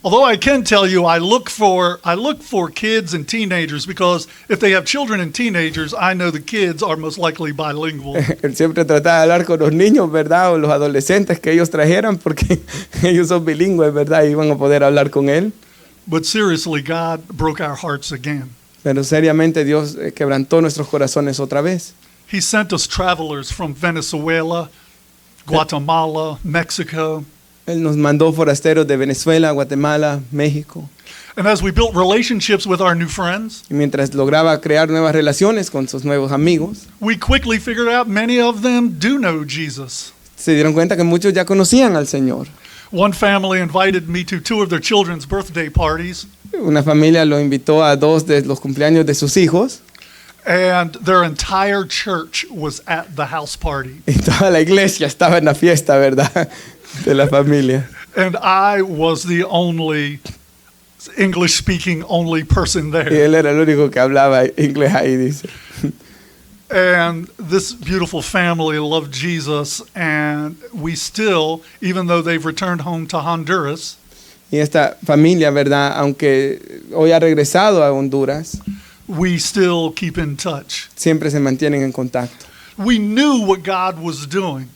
Although I can tell you, I look for kids and teenagers, because if they have children and teenagers, I know the kids are most likely bilingual. Él siempre trataba de hablar con los niños, ¿verdad? O los adolescentes que ellos trajeran porque ellos son bilingües, ¿verdad? Y iban a poder hablar con él. But seriously, God broke our hearts again. Pero seriamente Dios quebrantó nuestros corazones otra vez. He sent us travelers from Venezuela, Guatemala, Mexico. Él nos mandó forasteros de Venezuela, Guatemala, México. And as we built relationships with our new friends, Y mientras lograba crear nuevas relaciones con sus nuevos amigos, we quickly figured out many of them do know Jesus. se dieron cuenta que muchos ya conocían al Señor. One family invited me to 2 of their children's birthday parties, Una familia lo invitó a 2 de los cumpleaños de sus hijos and their entire church was at the house party. y toda la iglesia estaba en la fiesta, ¿verdad? De la familia. And I was the only English-speaking only person Y there. él era el único que hablaba inglés ahí, dice. And this beautiful family loved Jesus, and we still, even though they've returned home to Honduras, Y esta familia, ¿verdad? Aunque hoy ha regresado a Honduras, we still keep in touch. siempre se mantienen en contacto. We knew what God was doing.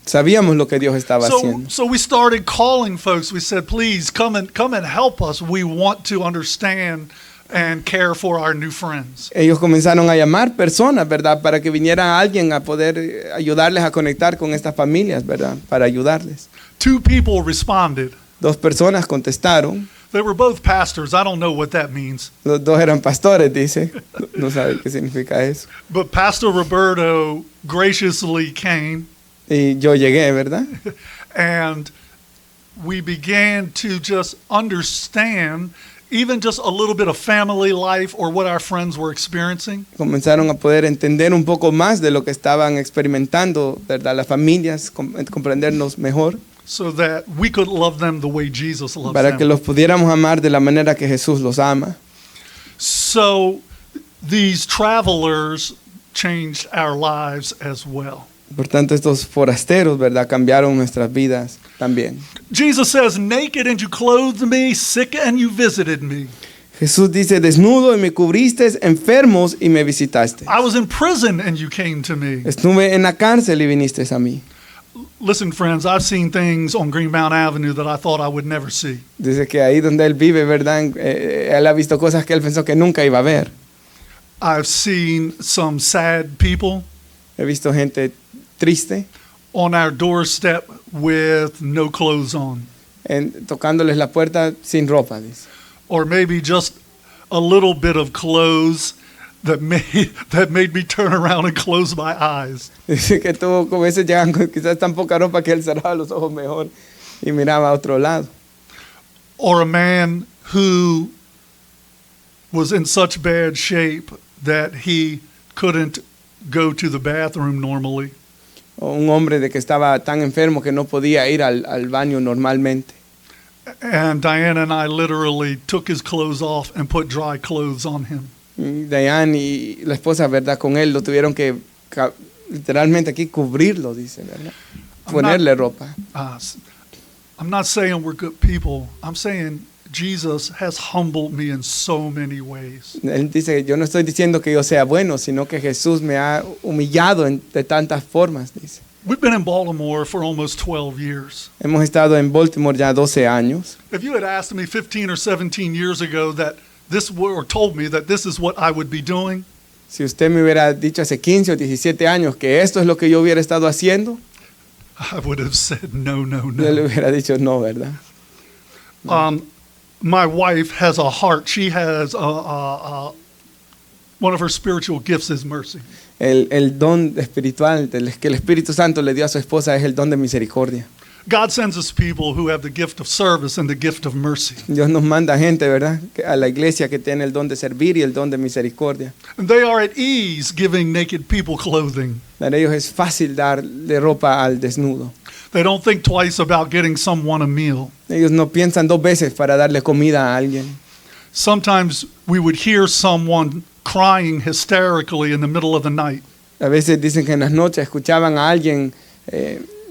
Sabíamos lo que Dios estaba haciendo. So we started calling folks. We said, please come and help us. We want to understand and care for our new friends. Ellos comenzaron a llamar personas, ¿verdad? Para que viniera alguien a poder ayudarles a conectar con estas familias, ¿verdad? Para ayudarles. 2 people responded. 2 personas contestaron. They were both pastors. I don't know what that means. Los 2 eran pastores, dice. No sabe qué significa eso. But Pastor Roberto graciously came, Y yo llegué, ¿verdad? and we began to just understand even just a little bit of family life or what our friends were experiencing. Comenzaron a poder entender un poco más de lo que estaban experimentando, ¿verdad? Las familias, comprendernos mejor, So that we could love them the way Jesus loves para que them. los pudiéramos amar de la manera que Jesús los ama. So these travelers changed our lives as well. Por tanto, estos forasteros, ¿verdad? Cambiaron nuestras vidas también. Jesus says, naked and you clothed me, sick and you visited me. Jesús dice, desnudo y me cubriste, enfermos y me visitaste. I was in prison and you came to me. Estuve en la cárcel y viniste a mí. Listen, friends, I've seen things on Greenbound Avenue that I thought I would never see. Dice que ahí donde él vive, ¿verdad? Él ha visto cosas que él pensó que nunca iba a ver. I've seen some sad people He visto gente triste on our doorstep with no clothes on, tocándoles la puerta sin ropa, dice. or maybe just a little bit of clothes that made me turn around and close my eyes. Dice que tuvo, como veces llegan con quizás tan poca ropa que él cerraba los ojos mejor y miraba a otro lado. Or a man who was in such bad shape that he couldn't go to the bathroom normally. O un hombre de que estaba tan enfermo que no podía ir al baño normalmente. And Diana and I literally took his clothes off and put dry clothes on him. Y Diane y la esposa, ¿verdad? Con él lo tuvieron que literalmente aquí cubrirlo, dice, ¿verdad? Ponerle ropa. I'm not saying we're good people. I'm saying Jesus has humbled me in so many ways. Él dice, yo no estoy diciendo que yo sea bueno, sino que Jesús me ha humillado de tantas formas, dice. We've been in Baltimore for almost 12 years. Hemos estado en Baltimore ya 12 años. If you had asked me 15 or 17 years ago that or told me that this is what I would be doing, Si usted me hubiera dicho hace 15 o 17 años que esto es lo que yo hubiera estado haciendo, I would have said no. yo le hubiera dicho no, ¿verdad? My wife has a heart. She has one of her spiritual gifts is mercy. El don espiritual que el Espíritu Santo le dio a su esposa es el don de misericordia. God sends us people who have the gift of service and the gift of mercy. Dios nos manda gente, ¿verdad? A la iglesia que tiene el don de servir y el don de misericordia. And they are at ease giving naked people clothing. Para ellos es fácil darle ropa al desnudo. They don't think twice about getting someone a meal. Ellos no piensan 2 veces para darle comida a alguien. Sometimes we would hear someone crying hysterically in the middle of the night. A veces dicen que en las noches escuchaban a alguien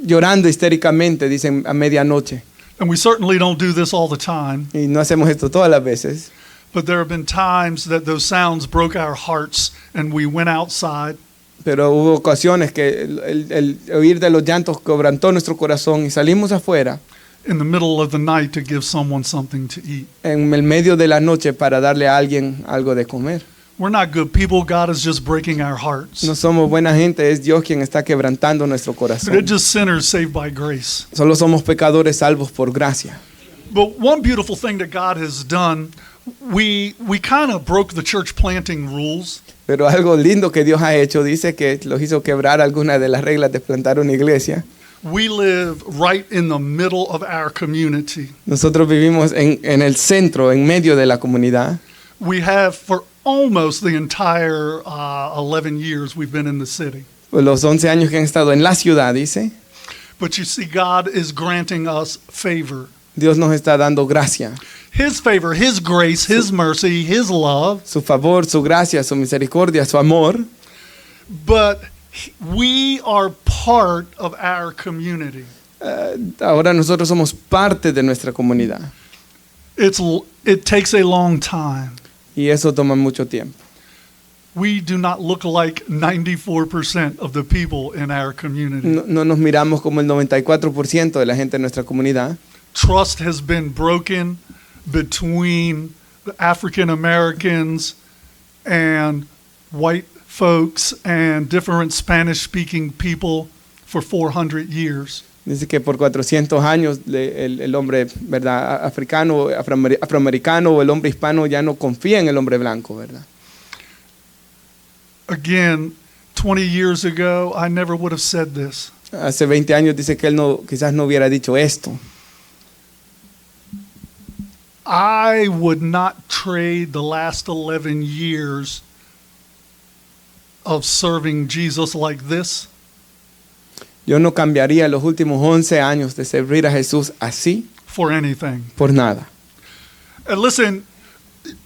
llorando histéricamente, dicen a medianoche. And we certainly don't do this all the time. Y no hacemos esto todas las veces. But there have been times that those sounds broke our hearts and we went outside. Pero hubo ocasiones que el oír de los llantos quebrantó nuestro corazón y salimos afuera In the middle of the night to give someone something to eat. en el medio de la noche para darle a alguien algo de comer. We're not good people. God is just breaking our hearts. No somos buena gente, es Dios quien está quebrantando nuestro We're corazón. just sinners saved by grace. Solo somos pecadores salvos por gracia. But one beautiful thing that God has done, we kind of broke the church planting rules. Pero algo lindo que Dios ha hecho, dice que los hizo quebrar algunas de las reglas de plantar una iglesia. We live right in the middle of our community. Nosotros vivimos en el centro, en medio de la comunidad. We have for almost the entire 11 years we've been in the city. Pues los 11 años que han estado en la ciudad, dice, But you see, God is granting us favor. Dios nos está dando gracia. His favor, His grace, His mercy, His love. Su favor, su gracia, su misericordia, su amor. but we are part of our community. Ahora nosotros somos parte de nuestra comunidad It takes a long time. y eso toma mucho tiempo. We do not look like 94% of the people in our community. No nos miramos como el 94% de la gente de nuestra comunidad. Trust has been broken between the African Americans and white folks and different Spanish-speaking people for 400 years. Dice que por 400 años el hombre, ¿verdad? Africano, afroamericano o el hombre hispano ya no confía en el hombre blanco, ¿verdad? Again, 20 years ago, I never would have said this. Hace 20 años dice que él quizás no hubiera dicho esto. I would not trade the last 11 years of serving Jesus like this Yo no cambiaría los últimos 11 años de servir a Jesús así for anything. por nada. And listen,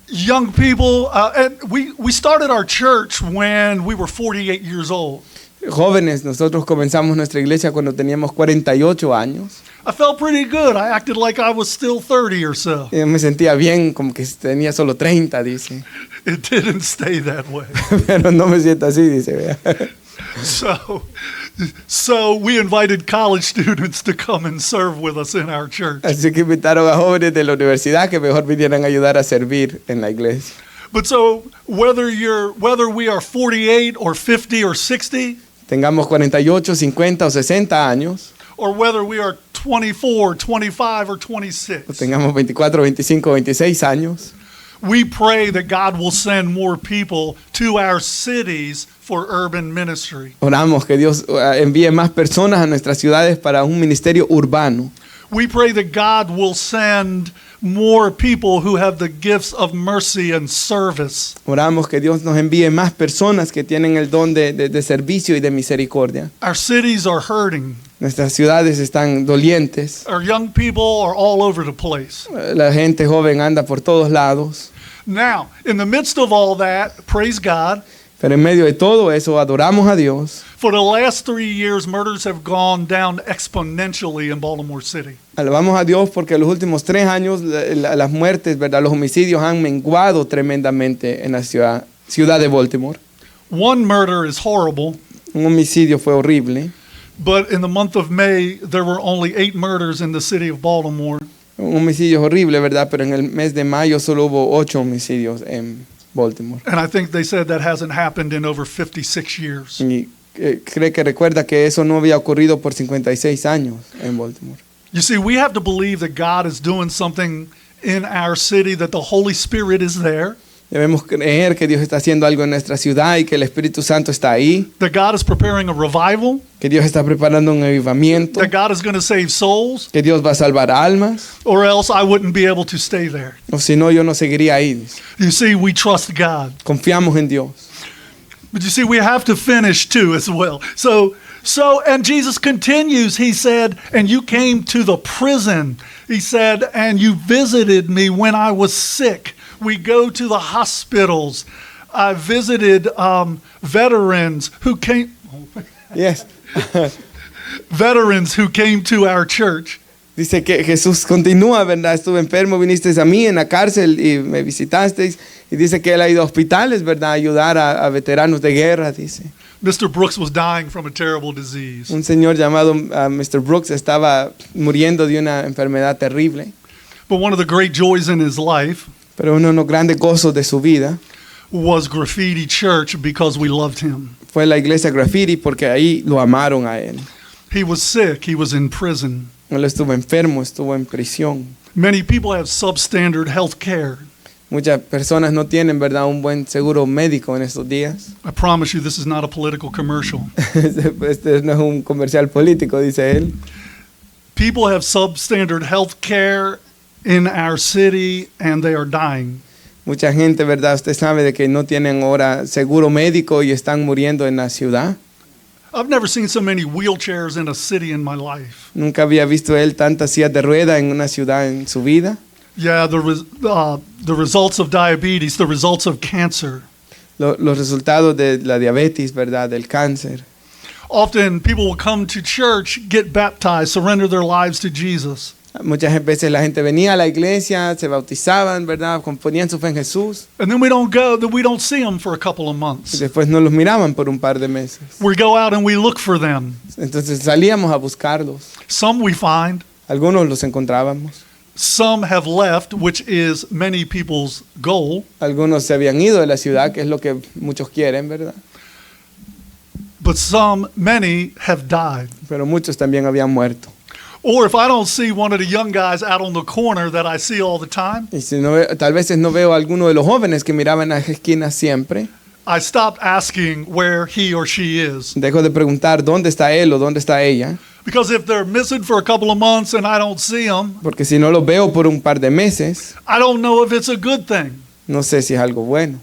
young people, and we started our church when we were 48 years old. Jóvenes, nosotros comenzamos nuestra iglesia cuando teníamos 48 años. I felt pretty good. I acted like I was still 30 or so. Yo me sentía bien, como que tenía solo 30, dice. It didn't stay that way. Pero no me siento así, dice. Vea. So we invited college students to come and serve with us in our church. Así que invitaron a jóvenes de la universidad que mejor vinieran a ayudar a servir en la iglesia. But so whether we are 48 or 50 or 60, Tengamos 48, 50 o 60 años, or whether we are 24, 25 or o 26, tengamos 24, 25, 26 años, we pray that God will send more people to our cities for urban ministry. oramos que Dios envíe más personas a nuestras ciudades para un ministerio urbano. We pray that God will send more people who have the gifts of mercy and service. Oramos que Dios nos envíe más personas que tienen el don de servicio y de misericordia. Our cities are hurting. Nuestras ciudades están dolientes. Our young people are all over the place. La gente joven anda por todos lados. Now, in the midst of all that, praise God, Pero en medio de todo eso, adoramos a Dios. for the last 3 years, murders have gone down exponentially in Baltimore City. Alabamos a Dios porque en los últimos 3 años las muertes, ¿verdad? Los homicidios han menguado tremendamente en la ciudad de Baltimore. One murder is horrible, Un homicidio fue horrible. but in the month of May, there were only 8 murders in the city of Baltimore. Un homicidio horrible, ¿verdad? Pero en el mes de mayo solo hubo 8 homicidios en Baltimore. And I think they said that hasn't happened in over 56 years. Y cree que recuerda que eso no había ocurrido por 56 años en Baltimore. You see, we have to believe that God is doing something in our city, that the Holy Spirit is there, Debemos creer que Dios está haciendo algo en nuestra ciudad y que el Espíritu Santo está ahí, that God is preparing a revival, que Dios está preparando un avivamiento, that God is going to save souls, que Dios va a salvar almas, or else I wouldn't be able to stay there. o si no, yo no seguiría ahí. Dice. You see, we trust God. Confiamos en Dios. But you see, we have to finish too as well. And Jesus continues, he said, and you came to the prison. He said, and you visited me when I was sick. We go to the hospitals. I visited veterans who came Yes. veterans who came to our church. Dice que Jesús continúa, ¿verdad? Estuve enfermo, vinisteis a mí en la cárcel y me visitasteis. Y dice que él ha ido a hospitales, ¿verdad? A ayudar a veteranos de guerra, dice. Mr. Brooks was dying from a terrible disease. Un señor llamado Mr. Brooks estaba muriendo de una enfermedad terrible. But one of the great joys in his life Pero uno de los grandes gozos de su vida was Graffiti Church because we loved him. fue la iglesia Graffiti porque ahí lo amaron a él. He was sick. He was in prison. Él estuvo enfermo, estuvo en prisión. Many people have substandard health care. Muchas personas no tienen, ¿verdad?, un buen seguro médico en estos días. I promise you this is not a political commercial. Este no es un comercial político, dice él. People have substandard health care in our city and they are dying. Mucha gente, ¿verdad? Usted sabe de que no tienen ahora seguro médico y están muriendo en la ciudad. I've never seen so many wheelchairs in a city in my life. Nunca había visto él tantas sillas de rueda en una ciudad en su vida. Yeah, the results of diabetes, the results of cancer. los resultados de la diabetes, ¿verdad? Del cáncer. Often people will come to church, get baptized, surrender their lives to Jesus. Muchas veces la gente venía a la iglesia, se bautizaban, ¿verdad? Ponían su fe en Jesús. And then we don't see them for a couple of Y months. después no los miraban por un par de meses. We go out and we look for them. Entonces salíamos a buscarlos. Some we find, Algunos los encontrábamos. some have left, which is many people's goal. Algunos se habían ido de la ciudad, que es lo que muchos quieren, ¿verdad? But many have died. Pero muchos también habían muerto. Or if I don't see one of the young guys out on the corner that I see all the time, Y si no tal vez no veo a alguno de los jóvenes que miraban a las esquinas siempre, I stopped asking where he or she is. dejo de preguntar dónde está él o dónde está ella, Because if they're missing for a couple of months and I don't see them, porque si no los veo por un par de meses, I don't know if it's a good thing. no sé si es algo bueno.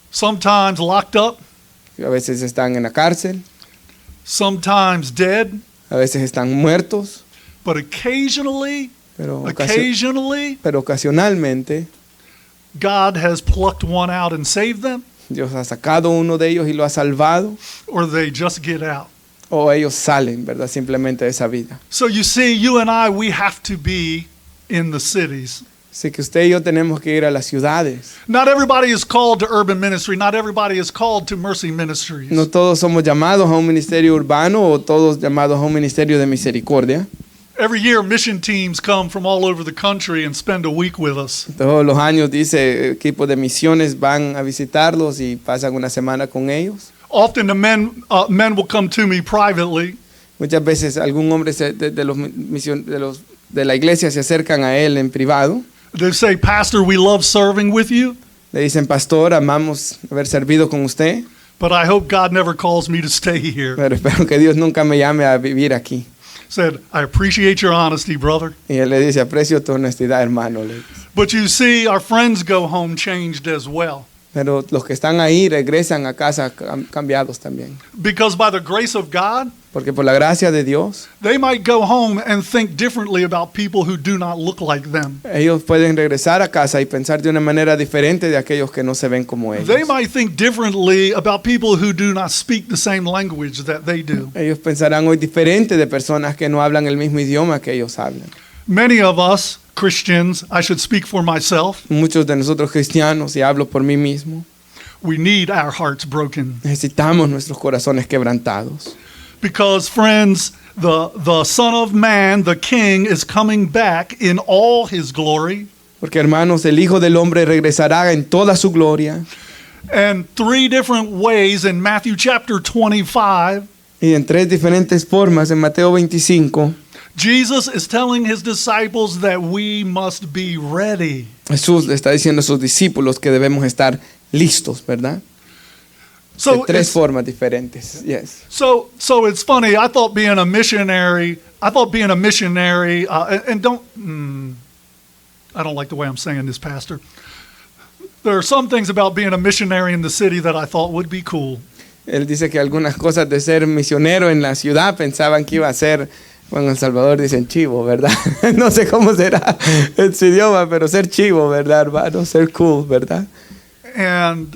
Sometimes locked up, A veces están en la cárcel, sometimes dead, a veces están muertos, but occasionally, pero, pero ocasionalmente God has plucked one out and saved them, Dios ha sacado uno de ellos y lo ha salvado, or they just get out. o ellos salen, ¿verdad? Simplemente de esa vida. So you see, you and I, we have to be in the cities. Así que usted y yo tenemos que ir a las ciudades. Not everybody is called to urban ministry. Not everybody is called to mercy ministries. No todos somos llamados a un ministerio urbano o todos llamados a un ministerio de misericordia. Every year, mission teams come from all over the country and spend a week with us. Todos los años, dice, equipos de misiones van a visitarlos y pasan una semana con ellos. Often the men will come to me privately Muchas veces algún hombre de la iglesia se acercan a él en privado. They say, Pastor, we love serving with you, Le dicen, pastor, amamos haber servido con usted, but I hope God never calls me to stay here. pero espero que Dios nunca me llame a vivir aquí. Said, I appreciate your honesty, brother. Y él le dice, aprecio tu honestidad, hermano. Le dice. But you see, our friends go home changed as well. Pero los que están ahí regresan a casa cambiados también. Because by the grace of God, Porque por la gracia de Dios, they might go home and think differently about people who do not look like them. ellos pueden regresar a casa y pensar de una manera diferente de aquellos que no se ven como ellos. They might think differently about people who do not speak the same language that they do. Ellos pensarán hoy diferente de personas que no hablan el mismo idioma que ellos hablan. Many of us, Christians, I should speak for myself, Muchos de nosotros cristianos, y hablo por mí mismo, we need our hearts broken. necesitamos nuestros corazones quebrantados. Because, friends, the Son of Man, the King, is coming back in all his glory. Porque hermanos, el Hijo del Hombre regresará en toda su gloria. And three different ways in Matthew chapter 25, Y en tres diferentes formas en Mateo 25, Jesus is telling his disciples that we must be ready. Jesús le está diciendo a sus discípulos que debemos estar listos, ¿verdad? De So tres it's, formas diferentes. Yes. so it's funny. I thought being a missionary, and don't, I don't like the way I'm saying this, Pastor. There are some things about being a missionary in the city that I thought would be cool. Él dice que algunas cosas de ser misionero en la ciudad pensaban que iba a ser, bueno, en El Salvador dicen chivo, ¿verdad? No sé cómo será en su idioma, pero ser chivo, ¿verdad, hermano? Ser cool, ¿verdad? And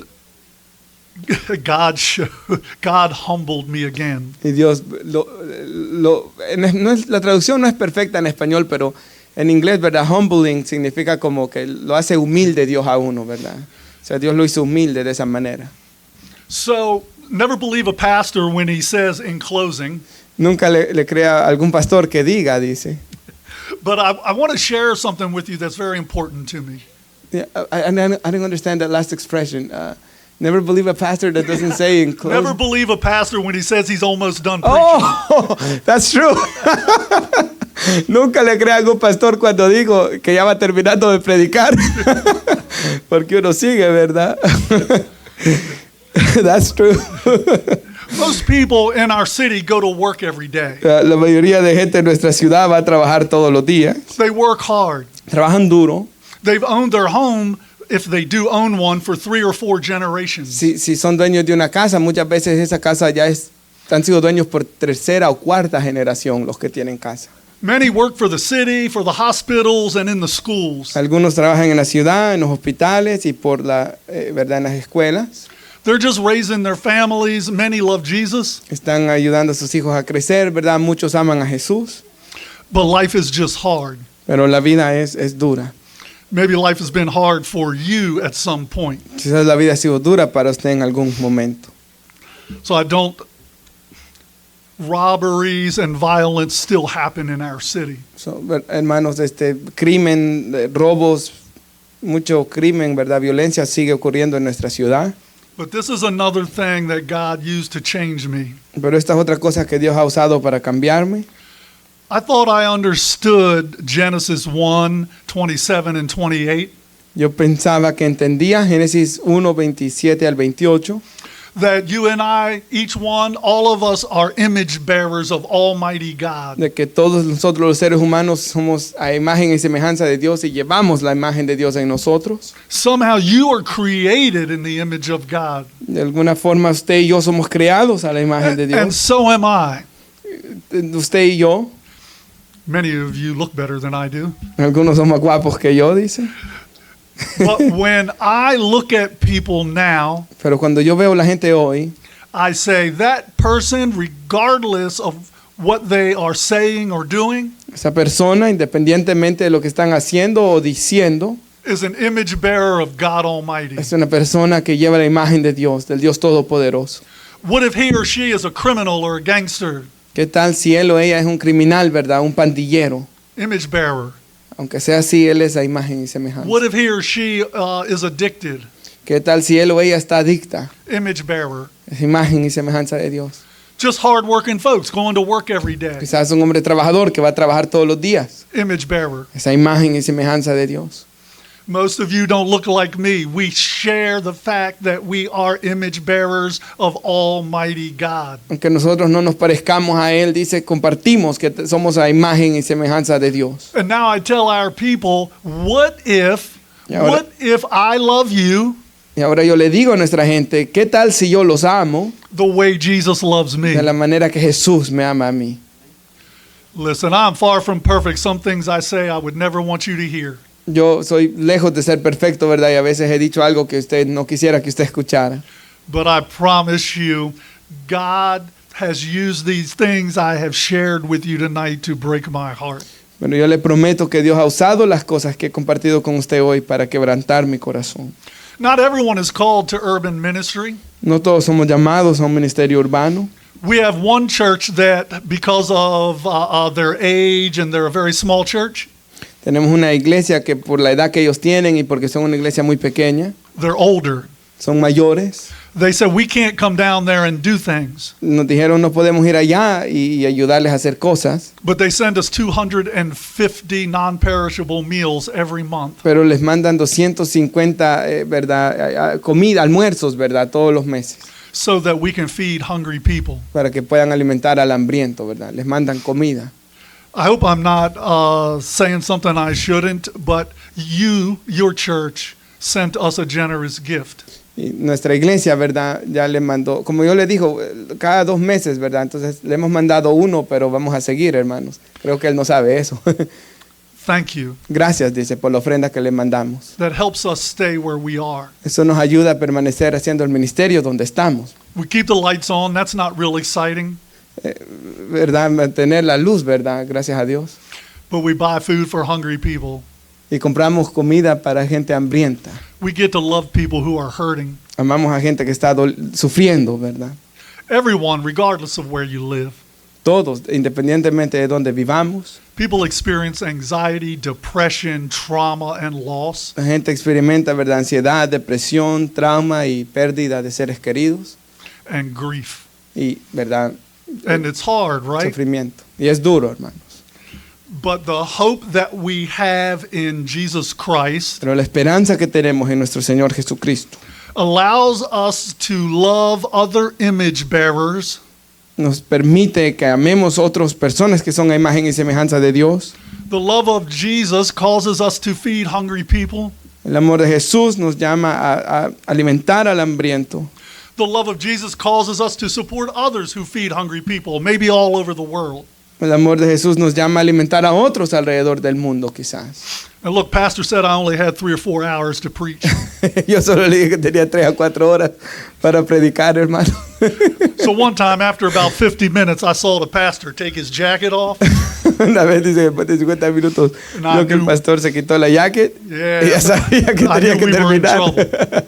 God humbled me again. Y Dios, la traducción no es perfecta en español, pero en inglés, ¿verdad? Humbling significa como que lo hace humilde Dios a uno, ¿verdad? O sea, Dios lo hizo humilde de esa manera. So never believe a pastor when he says in closing, Nunca le crea a algún pastor que diga, dice. but I want to share something with you that's very important to me. Yeah, I don't understand that last expression. Never believe a pastor that doesn't say in close. Never believe a pastor when he says he's almost done preaching. Oh, that's true. Nunca le crea a algún pastor cuando digo que ya va terminando de predicar. Porque uno sigue, ¿verdad? That's true. Most people in our city go to work every day. La mayoría de gente en nuestra ciudad va a trabajar todos los días. They work hard. Trabajan duro. They've owned their home, if they do own one, for 3 or 4 generations. Si son dueños de una casa, muchas veces esa casa ya han sido dueños por tercera o cuarta generación los que tienen casa. Many work for the city, for the hospitals, and in the schools. Algunos trabajan en la ciudad, en los hospitales y por verdad, en las escuelas. They're just raising their families. Many love Jesus, Están ayudando a sus hijos a crecer, ¿verdad? Muchos aman a Jesús, but life is just hard. pero la vida es dura. Maybe life has been hard for you at some point. Quizás la vida ha sido dura para usted en algún momento. So robberies and violence still happen in our city. Hermanos, crimen, robos, mucho crimen, ¿verdad? Violencia sigue ocurriendo en nuestra ciudad. But this is another thing that God used to change me. Pero esta es otra cosa que Dios ha usado para cambiarme. I thought I understood Genesis 1:27 and 28. Yo pensaba que entendía Génesis 1, 27 al 28. That you and I, each one, all of us are image bearers of Almighty God. De que todos nosotros los seres humanos somos a imagen y semejanza de Dios y llevamos la imagen de Dios en nosotros. Somehow you are created in the image of God. De alguna forma usted y yo somos creados a la imagen de And Dios. so am I. Usted y yo, Many of you look better than I do. algunos son más guapos que yo, dice. But when I look at people now, Pero cuando yo veo la gente hoy, I say that person, regardless of what they are saying or doing, esa persona, independientemente de lo que están haciendo o diciendo, is an image bearer of God Almighty. es una persona que lleva la imagen de Dios, del Dios Todopoderoso. What if he or she is a criminal or a gangster? ¿Qué tal si él o ella es un criminal, verdad? Un pandillero. Image bearer. Aunque sea así, él es a imagen y semejanza. What if he or she is addicted? ¿Qué tal si él o ella está adicta? Image bearer. Es imagen y semejanza de Dios. Just hardworking folks going to work every day. Quizás un hombre trabajador que va a trabajar todos los días. Image bearer. Esa imagen y semejanza de Dios. Most of you don't look like me. We share the fact that we are image bearers of Almighty God. Aunque nosotros no nos parezcamos a él, dice, compartimos que somos a imagen y semejanza de Dios. And now I tell our people, what if I love you Y ahora yo le digo a nuestra gente, ¿qué tal si yo los amo the way Jesus loves me? de la manera que Jesús me ama a mí? Listen, I'm far from perfect. Some things I say I would never want you to hear. Yo soy lejos de ser perfecto, ¿verdad? Y a veces he dicho algo que usted no quisiera que usted escuchara. But I promise you, God has used these things I have shared with you tonight to break my heart. Pero yo le prometo que Dios ha usado las cosas que he compartido con usted hoy para quebrantar mi corazón. Not everyone is called to urban ministry. No todos somos llamados a un ministerio urbano. We have one church that, because of their age and they're a very small church, Tenemos una iglesia que por la edad que ellos tienen y porque son una iglesia muy pequeña, they're older. son mayores. They said, we can't come down there and do things. Nos dijeron no podemos ir allá y ayudarles a hacer cosas, But they send us 250 non-perishable meals every month. pero les mandan 250 ¿verdad? Comida, almuerzos, ¿verdad? Todos los meses, So that we can feed hungry people. para que puedan alimentar al hambriento, ¿verdad? Les mandan comida. I hope I'm not saying something I shouldn't, but your church, sent us a generous gift. Y nuestra iglesia, ¿verdad? Ya le mandó, como yo le digo, cada 2 meses, ¿verdad? Entonces le hemos mandado uno, pero vamos a seguir, hermanos. Creo que él no sabe eso. Thank you. Gracias, dice, por la ofrenda que le mandamos. That helps us stay where we are. Eso nos ayuda a permanecer haciendo el ministerio donde estamos, We keep the lights on. That's not real exciting. ¿verdad? Mantener la luz, ¿verdad? Gracias a Dios. But we buy food for hungry people. Y compramos comida para gente hambrienta. We get to love people who are hurting. Amamos a gente que está sufriendo, ¿verdad? Everyone, regardless of where you live. Todos, independientemente de donde vivamos. People experience anxiety, depression, trauma, and loss. La gente experimenta, ¿verdad? Ansiedad, depresión, trauma y pérdida de seres queridos. And grief. Y, ¿verdad? And it's hard, right? Sufrimiento. Y es duro, hermanos. But the hope that we have in Jesus Christ Pero la esperanza que tenemos en nuestro Señor Jesucristo allows us to love other image bearers nos permite que amemos otras personas que son a imagen y semejanza de Dios. The love of Jesus causes us to feed hungry people. El amor de Jesús nos llama a alimentar al hambriento. The love of Jesus causes us to support others who feed hungry people, maybe all over the world. El amor de Jesús nos llama a alimentar a otros alrededor del mundo, quizás. And look, Pastor said I only had 3 or 4 hours to preach. Yo solo le dije que tenía 3 a 4 horas para predicar, hermano. So one time, after about 50 minutes, I saw the pastor take his jacket off. Una vez dice, después de 50 minutos, Nah, lo que el dude. pastor se quitó la jacket, Yeah. y ya sabía que I tenía knew que we were in terminar. trouble.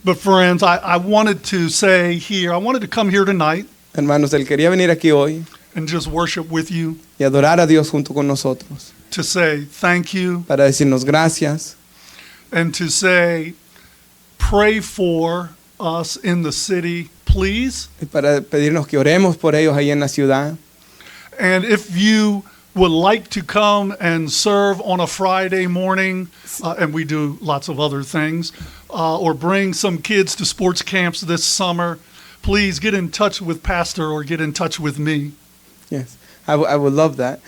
But friends, I wanted to say here, I wanted to come here tonight Hermanos, él quería venir aquí hoy and just worship with you, y adorar a Dios junto con nosotros, to say thank you, para decirnos gracias and to say pray for us in the city, please. y para pedirnos que oremos por ellos ahí en la ciudad. And if you would like to come and serve on a Friday morning, and we do lots of other things, or bring some kids to sports camps this summer, please get in touch with Pastor or get in touch with me. Yes, I would love that.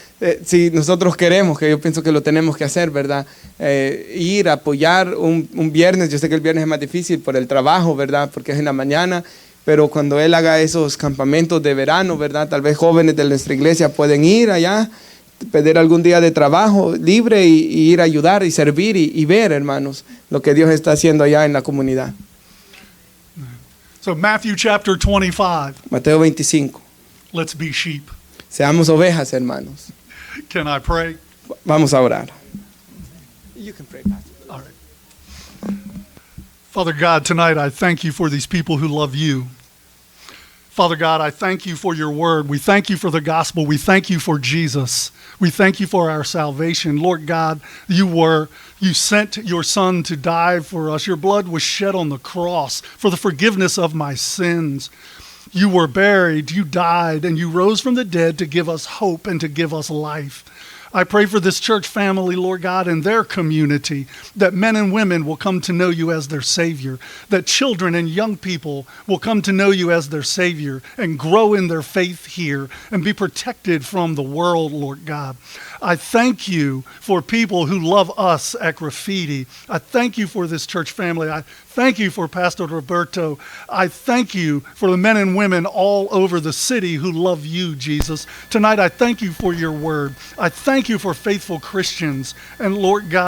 Si nosotros queremos, que yo pienso que lo tenemos que hacer, ¿verdad? Ir a apoyar un viernes, yo sé que el viernes es más difícil por el trabajo, ¿verdad? Porque es en la mañana, pero cuando él haga esos campamentos de verano, ¿verdad? Tal vez jóvenes de nuestra iglesia pueden ir allá, pedir algún día de trabajo libre y ir a ayudar y servir y ver, hermanos, lo que Dios está haciendo allá en la comunidad. So Matthew chapter 25, Mateo 25. let's be sheep. Seamos ovejas, hermanos. Can I pray? Vamos a orar. You can pray, Pastor. All right. Father God, tonight I thank you for these people who love you. Father God, I thank you for your word. We thank you for the gospel. We thank you for Jesus. We thank you for our salvation. Lord God, you sent your son to die for us. Your blood was shed on the cross for the forgiveness of my sins. You were buried, you died, and you rose from the dead to give us hope and to give us life. I pray for this church family, Lord God, and their community, that men and women will come to know you as their Savior, that children and young people will come to know you as their Savior and grow in their faith here and be protected from the world, Lord God. I thank you for people who love us at Graffiti. I thank you for this church family. I thank you for Pastor Roberto. I thank you for the men and women all over the city who love you, Jesus. Tonight, I thank you for your word. I thank you for faithful Christians. And Lord God,